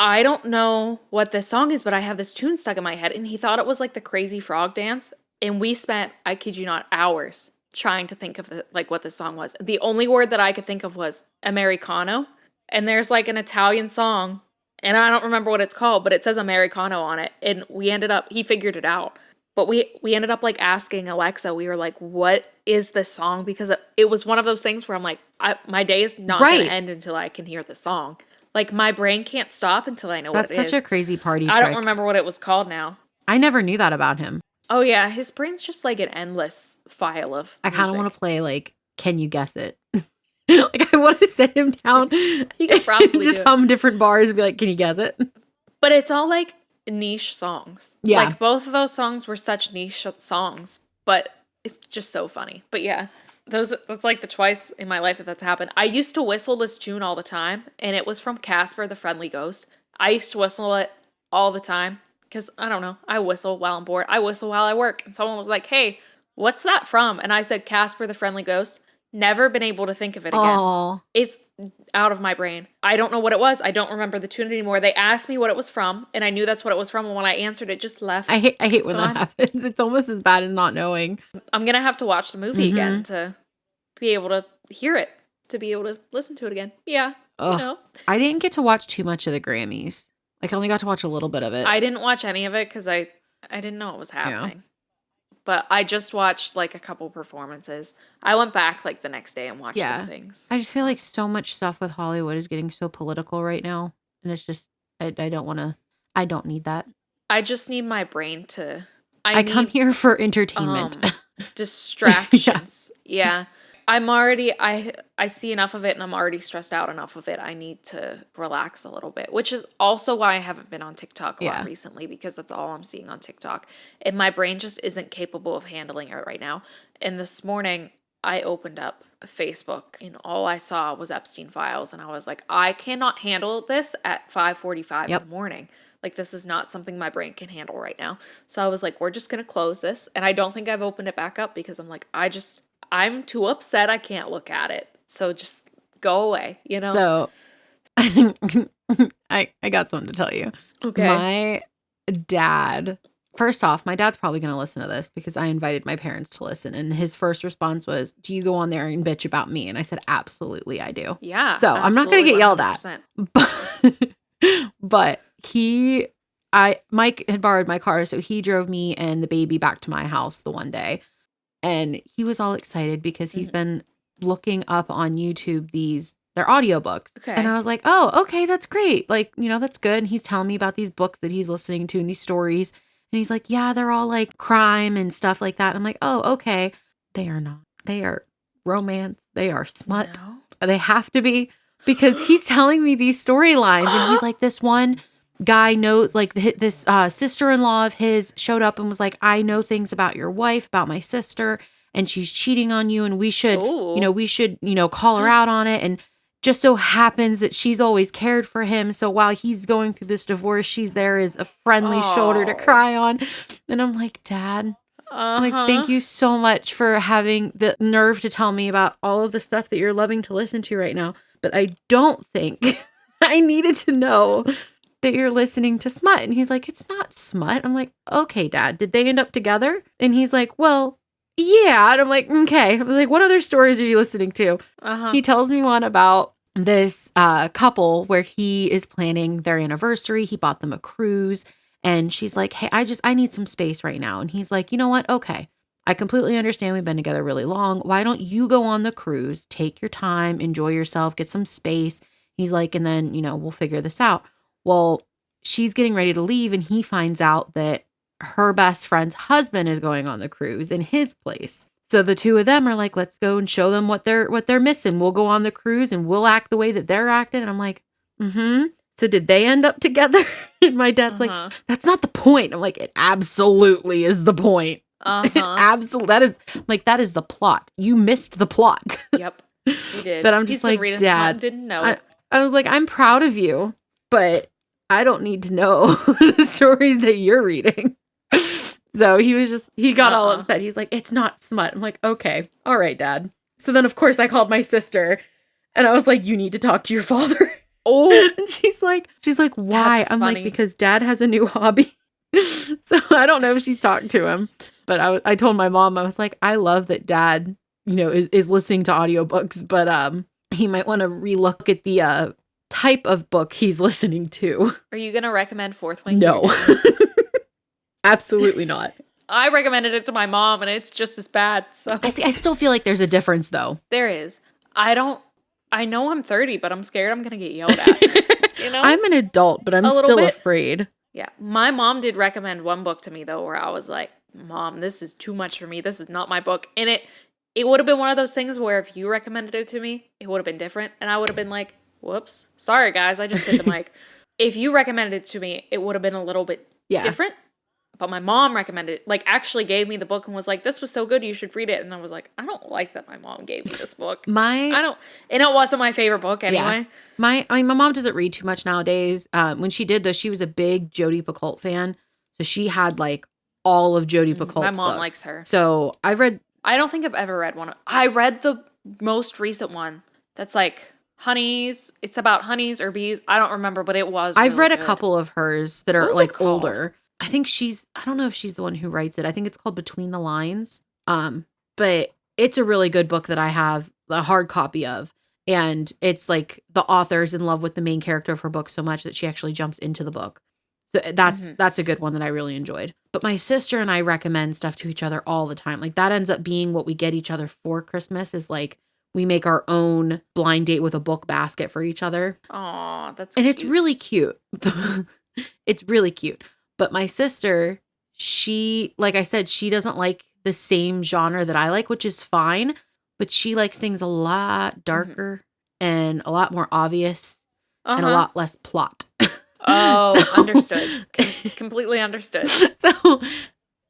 I don't know what this song is, but I have this tune stuck in my head, and he thought it was like the Crazy Frog Dance, and we spent, I kid you not, hours trying to think of it, like what this song was. The only word that I could think of was Americano, and there's like an Italian song, and I don't remember what it's called, but it says Americano on it, and he figured it out. But we ended up like asking Alexa, we were like, what is this song? Because it was one of those things where I'm like, my day is not going to end until I can hear the song. Like, my brain can't stop until I know what it is. That's such a crazy party trick. I don't remember what it was called now. I never knew that about him. Oh, yeah. His brain's just like an endless file of I kind of want to play, like, Can You Guess It? Like, I want to sit him down. He could probably just hum different bars and be like, can you guess it? But it's all, like, niche songs. Yeah. Like, both of those songs were such niche songs. But it's just so funny. But, yeah. That's like the twice in my life that's happened. I used to whistle this tune all the time, and it was from Casper the Friendly Ghost. I used to whistle it all the time because I don't know. I whistle while I'm bored. I whistle while I work, and someone was like, "Hey, what's that from?" And I said, "Casper the Friendly Ghost." Never been able to think of it again. Oh, It's out of my brain. I don't know what it was. I don't remember the tune anymore. They asked me what it was from, and I knew that's what it was from. And when I answered, it just left. I hate It's when gone. that happens. It's almost as bad as not knowing. I'm gonna have to watch the movie again to be able to hear it, to be able to listen to it again. Yeah, Ugh. I didn't get to watch too much of the Grammys. Like, I only got to watch a little bit of it. I didn't watch any of it because I didn't know it was happening. But I just watched like a couple performances. I went back like the next day and watched some things. I just feel like so much stuff with Hollywood is getting so political right now. And it's just, I don't want to, I don't need that. I just need my brain to... I come here for entertainment. Distractions. Yeah. I'm already, I see enough of it and I'm already stressed out enough of it. I need to relax a little bit, which is also why I haven't been on TikTok a lot recently, because that's all I'm seeing on TikTok. And my brain just isn't capable of handling it right now. And this morning I opened up Facebook and all I saw was Epstein files. And I was like, I cannot handle this at 5:45 in the morning. Like, this is not something my brain can handle right now. So I was like, we're just going to close this. And I don't think I've opened it back up because I'm like, I'm too upset. I can't look at it. So just go away, you know? So I got something to tell you. Okay. My dad, first off, my dad's probably going to listen to this because I invited my parents to listen. And his first response was, do you go on there and bitch about me? And I said, absolutely, I do. Yeah. So I'm not going to get yelled at. 100%. But Mike had borrowed my car. So he drove me and the baby back to my house the one day. And he was all excited because he's been looking up on YouTube their audiobooks. Okay. And I was like, oh, okay, that's great. Like, that's good. And he's telling me about these books that he's listening to and these stories. And he's like, yeah, they're all like crime and stuff like that. I'm like, oh, okay. They are not. They are romance. They are smut. No. They have to be, because he's telling me these storylines. And he's like, this one guy knows, like this sister-in-law of his showed up and was like, I know things about your wife, about my sister, and she's cheating on you, and we should call her out on it. And just so happens that she's always cared for him, so while he's going through this divorce, she's there as a friendly shoulder to cry on. And I'm like, Dad, I'm like, thank you so much for having the nerve to tell me about all of the stuff that you're loving to listen to right now, but I don't think I needed to know that you're listening to smut. And he's like, it's not smut. I'm like, okay, Dad, did they end up together? And he's like, well, yeah. And I'm like, okay. I was like, what other stories are you listening to? He tells me one about this couple where he is planning their anniversary. He bought them a cruise and she's like, hey, I need some space right now. And he's like, you know what? Okay. I completely understand we've been together really long. Why don't you go on the cruise, take your time, enjoy yourself, get some space. He's like, and then, we'll figure this out. Well, she's getting ready to leave and he finds out that her best friend's husband is going on the cruise in his place. So the two of them are like, let's go and show them what they're missing. We'll go on the cruise and we'll act the way that they're acting. And I'm like, so did they end up together? And my dad's like, that's not the point. I'm like, it absolutely is the point. Absolutely. That is the plot. You missed the plot. Yep. You did. But I'm just like, Dad, didn't know it. I was like, I'm proud of you, but I don't need to know the stories that you're reading. So he got all upset. He's like, it's not smut. I'm like, okay. All right, Dad. So then, of course, I called my sister and I was like, you need to talk to your father. Oh, and she's like, why? That's I'm funny. like, because Dad has a new hobby. So I don't know if she's talked to him, but I told my mom, I was like, I love that Dad, is listening to audiobooks, but he might want to relook at the type of book he's listening to. Are you going to recommend Fourth Wing? No. Absolutely not. I recommended it to my mom and it's just as bad. So I still feel like there's a difference though. There is. I know I'm 30, but I'm scared I'm going to get yelled at. I'm an adult, but I'm still afraid. Yeah. My mom did recommend one book to me though, where I was like, Mom, this is too much for me. This is not my book. And it would have been one of those things where if you recommended it to me, it would have been different. And I would have been like, whoops. Sorry, guys. I just hit the mic. If you recommended it to me, it would have been a little bit different. But my mom recommended, like, actually gave me the book and was like, this was so good, you should read it. And I was like, I don't like that my mom gave me this book. And it wasn't my favorite book anyway. My mom doesn't read too much nowadays. When she did though, she was a big Jodi Picoult fan. So she had like all of Jodi Picoult's My mom books. likes her. So I don't think I've ever read one. I read the most recent one that's like honeys. It's about honeys or bees. I don't remember, but it was I've really read good. a couple of hers that are was it like called? older. I think I don't know if she's the one who writes it. I think it's called Between the Lines. But it's a really good book that I have a hard copy of. And it's like the author's in love with the main character of her book so much that she actually jumps into the book. So that's a good one that I really enjoyed. But my sister and I recommend stuff to each other all the time. Like that ends up being what we get each other for Christmas is like we make our own blind date with a book basket for each other. Aw, that's and cute. it's really cute. It's really cute. But my sister, she, like I said, she doesn't like the same genre that I like, which is fine. But she likes things a lot darker and a lot more obvious and a lot less plot. Oh, understood. Completely understood. So,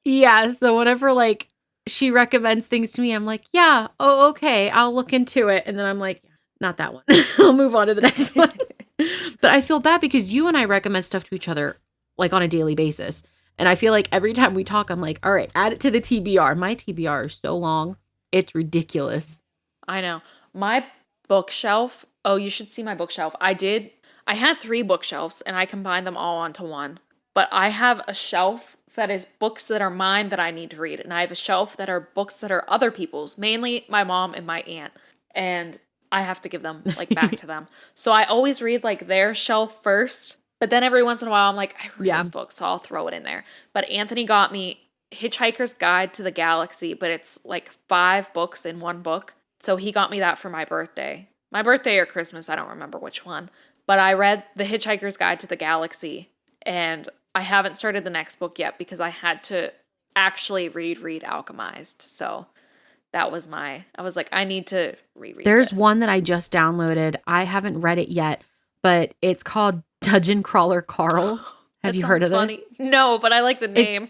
yeah. So whenever like she recommends things to me, I'm like, yeah, oh, okay, I'll look into it. And then I'm like, not that one. I'll move on to the next one. But I feel bad because you and I recommend stuff to each other like on a daily basis. And I feel like every time we talk, I'm like, all right, add it to the TBR. My TBR is so long. It's ridiculous. I know. My bookshelf. Oh, you should see my bookshelf. I had 3 bookshelves and I combined them all onto one. But I have a shelf that is books that are mine that I need to read. And I have a shelf that are books that are other people's, mainly my mom and my aunt. And I have to give them like back to them. So I always read like their shelf first. But then every once in a while I'm like, I read this book, so I'll throw it in there. But Anthony got me Hitchhiker's Guide to the Galaxy, but it's like 5 books in one book. So he got me that for my birthday. My birthday or Christmas, I don't remember which one. But I read The Hitchhiker's Guide to the Galaxy, and I haven't started the next book yet because I had to actually read Alchemized. So that was I was like, I need to reread There's this. one that I just downloaded. I haven't read it yet, but it's called Dungeon Crawler Carl. Have you heard of this? No, but I like the name.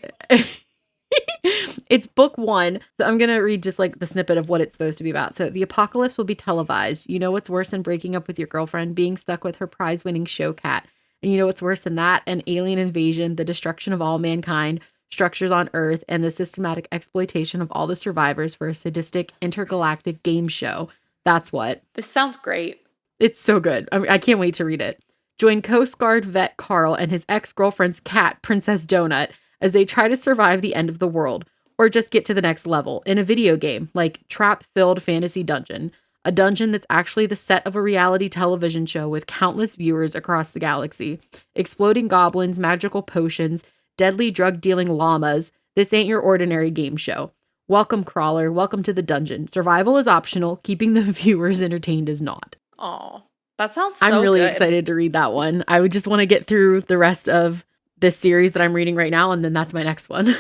It's book 1. So I'm going to read just like the snippet of what it's supposed to be about. So the apocalypse will be televised. You know what's worse than breaking up with your girlfriend? Being stuck with her prize-winning show cat. And you know what's worse than that? An alien invasion, the destruction of all mankind, structures on Earth, and the systematic exploitation of all the survivors for a sadistic intergalactic game show. That's what. This sounds great. It's so good. I can't wait to read it. Join Coast Guard vet Carl and his ex-girlfriend's cat, Princess Donut, as they try to survive the end of the world, or just get to the next level in a video game like Trap-Filled Fantasy Dungeon, a dungeon that's actually the set of a reality television show with countless viewers across the galaxy. Exploding goblins, magical potions, deadly drug-dealing llamas. This ain't your ordinary game show. Welcome, Crawler. Welcome to the dungeon. Survival is optional. Keeping the viewers entertained is not. Oh, that sounds so I'm really good. excited to read that one. I would just want to get through the rest of this series that I'm reading right now, and then that's my next one.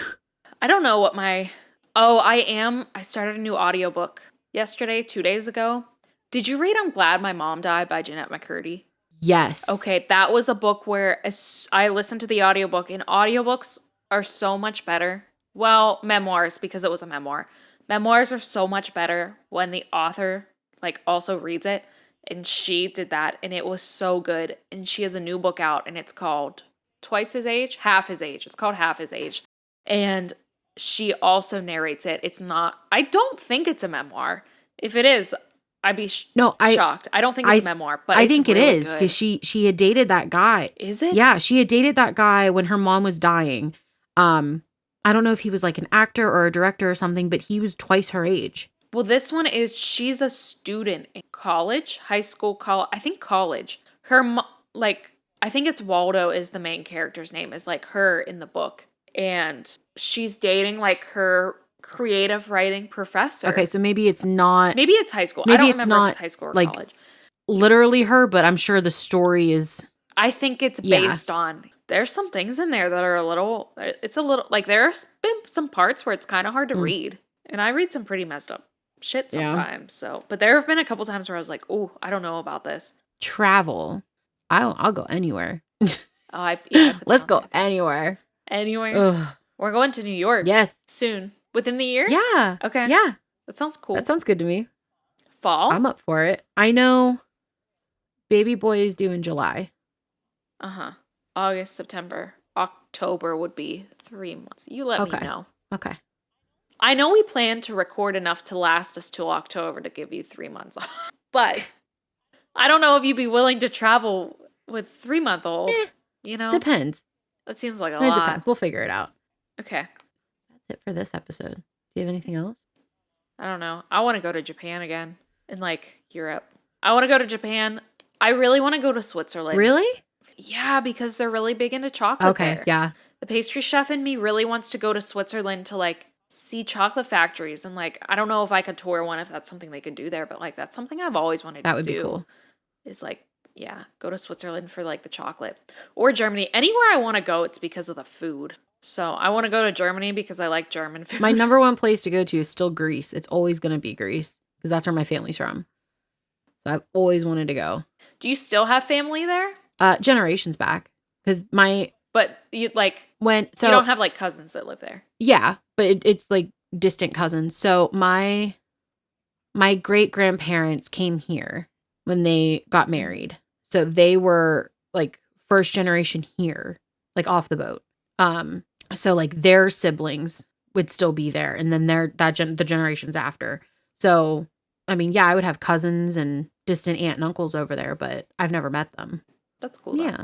I don't know what I started a new audiobook yesterday, 2 days ago. Did you read I'm Glad My Mom Died by Jeanette McCurdy? Yes. Okay, that was a book where I listened to the audiobook, and audiobooks are so much better. Well, memoirs, because it was a memoir. Memoirs are so much better when the author like also reads it, and she did that, and it was so good. And she has a new book out, and it's called Half His Age. It's called Half His Age. And she also narrates it. I don't think it's a memoir. If it is, I'd be shocked. I don't think it's a memoir, but I it's think really it is good. because she had dated that guy. Is it? Yeah, she had dated that guy when her mom was dying. I don't know if he was like an actor or a director or something, but he was twice her age. Well, this one is she's a student in college, high school, I think college. I think it's Waldo is the main character's name, is like her in the book. And she's dating like her creative writing professor. Okay, so maybe it's not. Maybe it's high school. Maybe I don't it's remember not if it's high school or like college. Literally her, but I'm sure the story is. I think it's based on. There's some things in there that are like there's been some parts where it's kind of hard to read. And I read some pretty messed up shit sometimes. So, but there have been a couple times where I was like, oh, I don't know about this. Travel. I'll go anywhere. Let's go anywhere. Anywhere. Ugh. We're going to New York. Yes. Soon. Within the year? Yeah. Okay. Yeah. That sounds cool. That sounds good to me. Fall? I'm up for it. I know baby boy is due in July. Uh-huh. August, September. October would be 3 months. You let me know. Okay. I know we plan to record enough to last us till October to give you 3 months off. But I don't know if you'd be willing to travel with 3-month-old. You know? Depends. That seems like a It lot. depends. We'll figure it out. Okay. That's it for this episode. Do you have anything else? I don't know. I want to go to Japan again. And like Europe. I want to go to Japan. I really want to go to Switzerland. Really? Yeah, because they're really big into chocolate there. Yeah. The pastry chef in me really wants to go to Switzerland to like see chocolate factories. And like, I don't know if I could tour one if that's something they could do there, but like that's something I've always wanted to do. That would be cool. Is like, yeah, go to Switzerland for like the chocolate. Or Germany. Anywhere I want to go, it's because of the food. So I want to go to Germany because I like German food. My number one place to go to is still Greece. It's always going to be Greece because that's where my family's from. So I've always wanted to go. Do you still have family there? Generations back. Because But you like, you don't have like cousins that live there. Yeah, but it's like distant cousins. So my great grandparents came here when they got married. So they were like first generation here, like off the boat. So like their siblings would still be there, and then the generations after. So I mean, yeah, I would have cousins and distant aunt and uncles over there, but I've never met them. That's cool. Though. Yeah.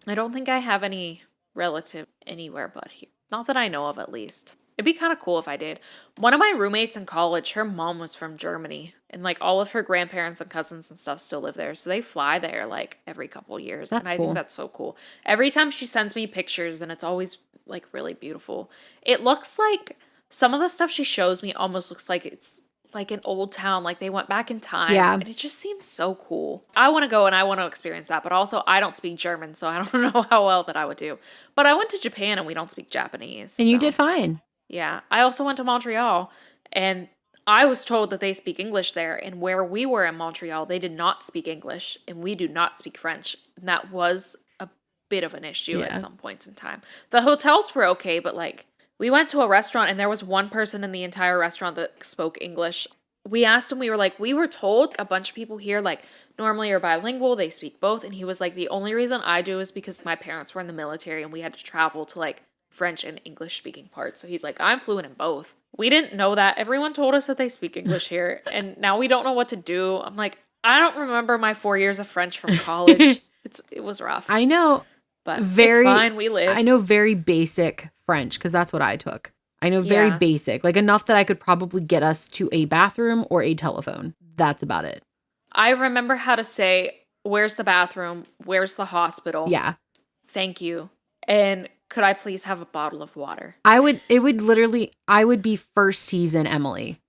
I don't think I have any relative anywhere but here. Not that I know of, at least. It'd be kind of cool if I did. One of my roommates in college, her mom was from Germany, and like all of her grandparents and cousins and stuff still live there. So they fly there like every couple years. That's and I cool. think that's so cool. Every time she sends me pictures, and it's always like really beautiful. It looks like some of the stuff she shows me almost looks like it's like an old town, like they went back in time. Yeah. And it just seems so cool. I want to go and I want to experience that, but also I don't speak German, so I don't know how well that I would do. But I went to Japan and we don't speak Japanese. And you so. did fine. Yeah. I also went to Montreal and I was told that they speak English there. And where we were in Montreal, they did not speak English and we do not speak French. And that was a bit of an issue at some points in time. The hotels were okay, but like we went to a restaurant and there was one person in the entire restaurant that spoke English. We asked him, we were like, we were told a bunch of people here like normally are bilingual, they speak both. And he was like, the only reason I do is because my parents were in the military and we had to travel to like French and English speaking parts. So he's like, I'm fluent in both. We didn't know that. Everyone told us that they speak English here. And now we don't know what to do. I'm like, I don't remember my 4 years of French from college. It was rough. I know. But it's fine. We lived. I know very basic French because that's what I took. I know very basic, like enough that I could probably get us to a bathroom or a telephone. That's about it. I remember how to say, where's the bathroom? Where's the hospital? Yeah. Thank you. And could I please have a bottle of water? I would be first season Emily.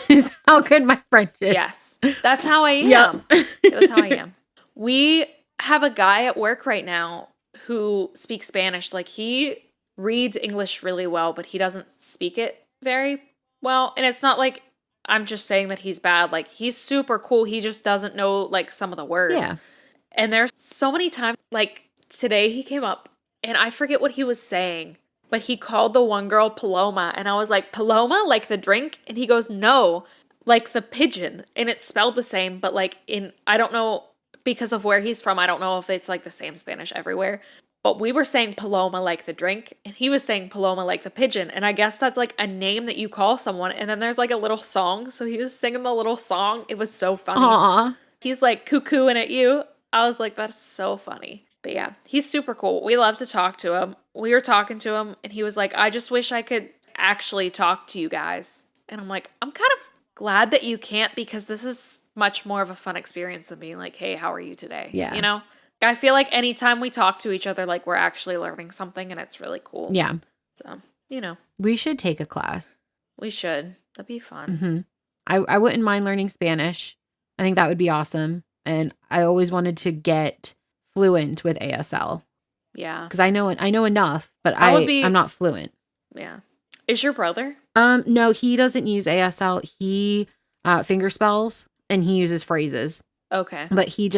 Is how good my French is. Yes. That's how I am. That's how I am. We have a guy at work right now who speaks Spanish. Like he reads English really well, but he doesn't speak it very well. And it's not like I'm just saying that he's bad. Like he's super cool. He just doesn't know like some of the words. Yeah. And there's so many times, like today he came up and I forget what he was saying, but he called the one girl Paloma. And I was like, Paloma, like the drink? And he goes, no, like the pigeon. And it's spelled the same, but like I don't know, because of where he's from, I don't know if it's like the same Spanish everywhere. But we were saying Paloma like the drink, and he was saying Paloma like the pigeon. And I guess that's like a name that you call someone. And then there's like a little song. So he was singing the little song. It was so funny. Aww. He's like cuckooing at you. I was like, that's so funny. But yeah, he's super cool. We love to talk to him. We were talking to him, and he was like, I just wish I could actually talk to you guys. And I'm like, I'm kind of glad that you can't, because this is much more of a fun experience than being like, hey, how are you today? Yeah. You know? I feel like anytime we talk to each other, like we're actually learning something, and it's really cool. Yeah. So, you know. We should take a class. We should. That'd be fun. Mm-hmm. I wouldn't mind learning Spanish. I think that would be awesome. And I always wanted to get fluent with ASL. Yeah. Because I know enough, but I'm not fluent. Yeah. Is your brother? No, he doesn't use ASL. He finger spells and he uses phrases. Okay. But he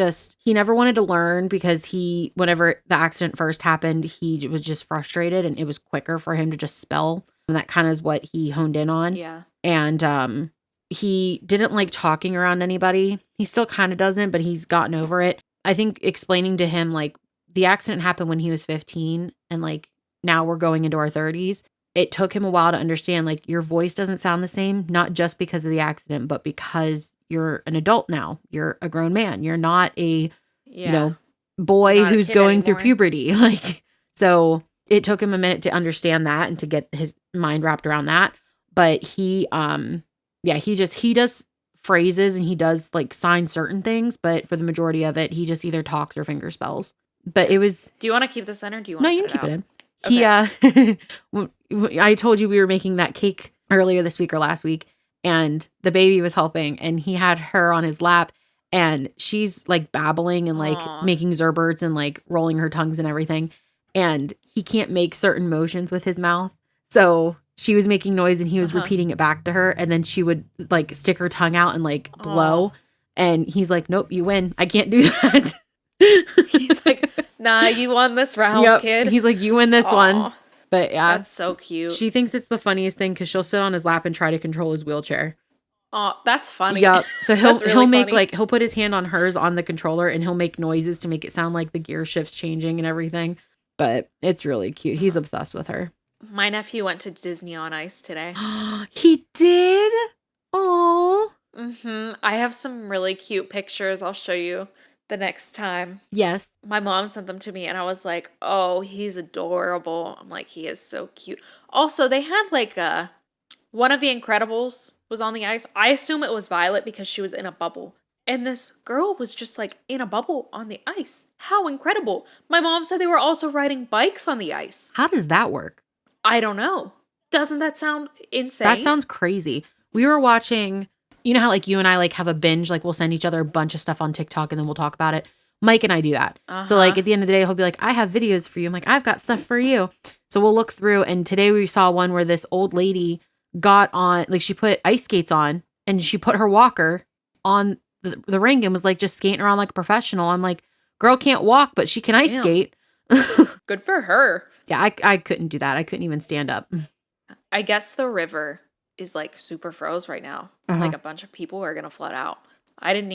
never wanted to learn because whenever the accident first happened, he was just frustrated and it was quicker for him to just spell. And that kind of is what he honed in on. Yeah. And he didn't like talking around anybody. He still kind of doesn't, but he's gotten over it. I think explaining to him, like, the accident happened when he was 15 and like now we're going into our 30s. It took him a while to understand, like, your voice doesn't sound the same, not just because of the accident, but because you're an adult now. You're a grown man. You're not a, boy Not a who's kid going through anymore. puberty. Like, so it took him a minute to understand that and to get his mind wrapped around that. But he does phrases and he does like sign certain things, but for the majority of it, he just either talks or finger spells. But it was. Do you want to keep this in or do you want No, to you can keep it in. Okay. I told you we were making that cake earlier this week or last week, and the baby was helping, and he had her on his lap, and she's like babbling and like Aw. making zerberts and like rolling her tongues and everything, and he can't make certain motions with his mouth. So she was making noise and he was repeating it back to her, and then she would like stick her tongue out and like blow, and he's like, "Nope, you win. I can't do that." He's like, nah, you won this round, kid. He's like, "You win this one." But yeah, that's so cute. She thinks it's the funniest thing because she'll sit on his lap and try to control his wheelchair. Oh, that's funny. Yep. So he'll really make funny. like he'll put his hand on hers on the controller and he'll make noises to make it sound like the gear shift's changing and everything. But it's really cute. He's obsessed with her. My nephew went to Disney on Ice today. He did? Oh. I have some really cute pictures. I'll show you the next time. Yes. My mom sent them to me and I was like, oh, he's adorable. I'm like, he is so cute. Also, they had like one of the Incredibles was on the ice. I assume it was Violet because she was in a bubble. And this girl was just like in a bubble on the ice. How incredible. My mom said they were also riding bikes on the ice. How does that work? I don't know. Doesn't that sound insane? That sounds crazy. We were watching, you know how like you and I like have a binge, like we'll send each other a bunch of stuff on TikTok and then we'll talk about it. Mike and I do that. So like at the end of the day, he'll be like, I have videos for you. I'm like, I've got stuff for you. So we'll look through. And today we saw one where this old lady got on, like she put ice skates on and she put her walker on the ring and was like just skating around like a professional. I'm like, girl can't walk, but she can ice skate. Good for her. Yeah, I couldn't do that. I couldn't even stand up. I guess the river is like super froze right now. Like a bunch of people are gonna flood out. I didn't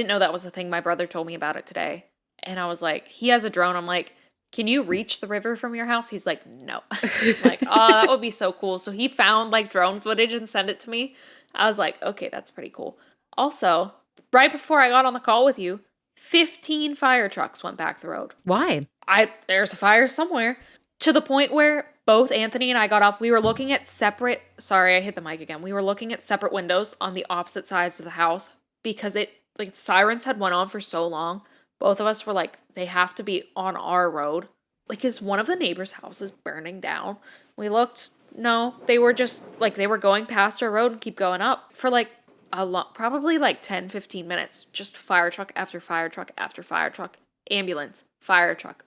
know that was a thing. My brother told me about it today. And I was like, he has a drone. I'm like, can you reach the river from your house? He's like, no. I'm like, oh, that would be so cool. So he found like drone footage and sent it to me. I was like, okay, that's pretty cool. Also, right before I got on the call with you, 15 fire trucks went back the road. Why? There's a fire somewhere. To the point where both Anthony and I got up. We were looking at separate, sorry, I hit the mic again. We were looking at separate windows on the opposite sides of the house because sirens had went on for so long. Both of us were like, they have to be on our road. Like, is one of the neighbors' houses burning down? We looked, no, they were just like, they were going past our road and keep going up for like probably like 10, 15 minutes. Just fire truck after fire truck after fire truck, ambulance, fire truck,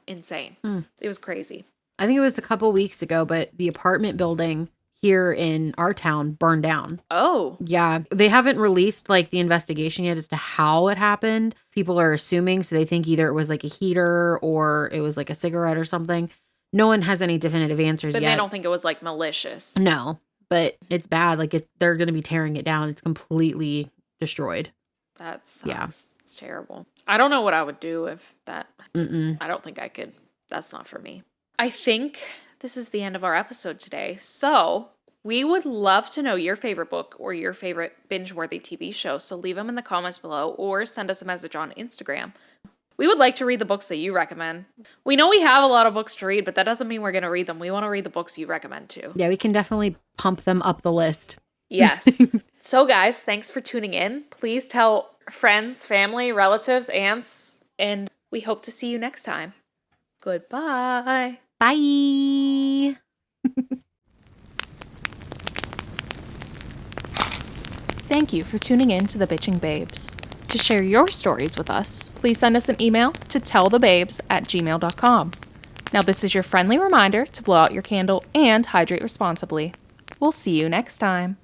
insane. It was crazy. I think it was a couple weeks ago, but the apartment building here in our town burned down. Oh. Yeah. They haven't released like the investigation yet as to how it happened. People are assuming, so they think either it was like a heater or it was like a cigarette or something. No one has any definitive answers But yet. they don't think it was like malicious. No, but it's bad. Like they're going to be tearing it down. It's completely destroyed. That sucks. Yeah. It's terrible. I don't know what I would do if that. Mm-mm. I don't think I could. That's not for me. I think this is the end of our episode today. So we would love to know your favorite book or your favorite binge-worthy TV show. So leave them in the comments below or send us a message on Instagram. We would like to read the books that you recommend. We know we have a lot of books to read, but that doesn't mean we're going to read them. We want to read the books you recommend too. Yeah, we can definitely pump them up the list. Yes. So guys, thanks for tuning in. Please tell friends, family, relatives, aunts, and we hope to see you next time. Goodbye. Bye. Thank you for tuning in to the Bitching Babes. To share your stories with us, please send us an email to tellthebabes@gmail.com. Now this is your friendly reminder to blow out your candle and hydrate responsibly. We'll see you next time.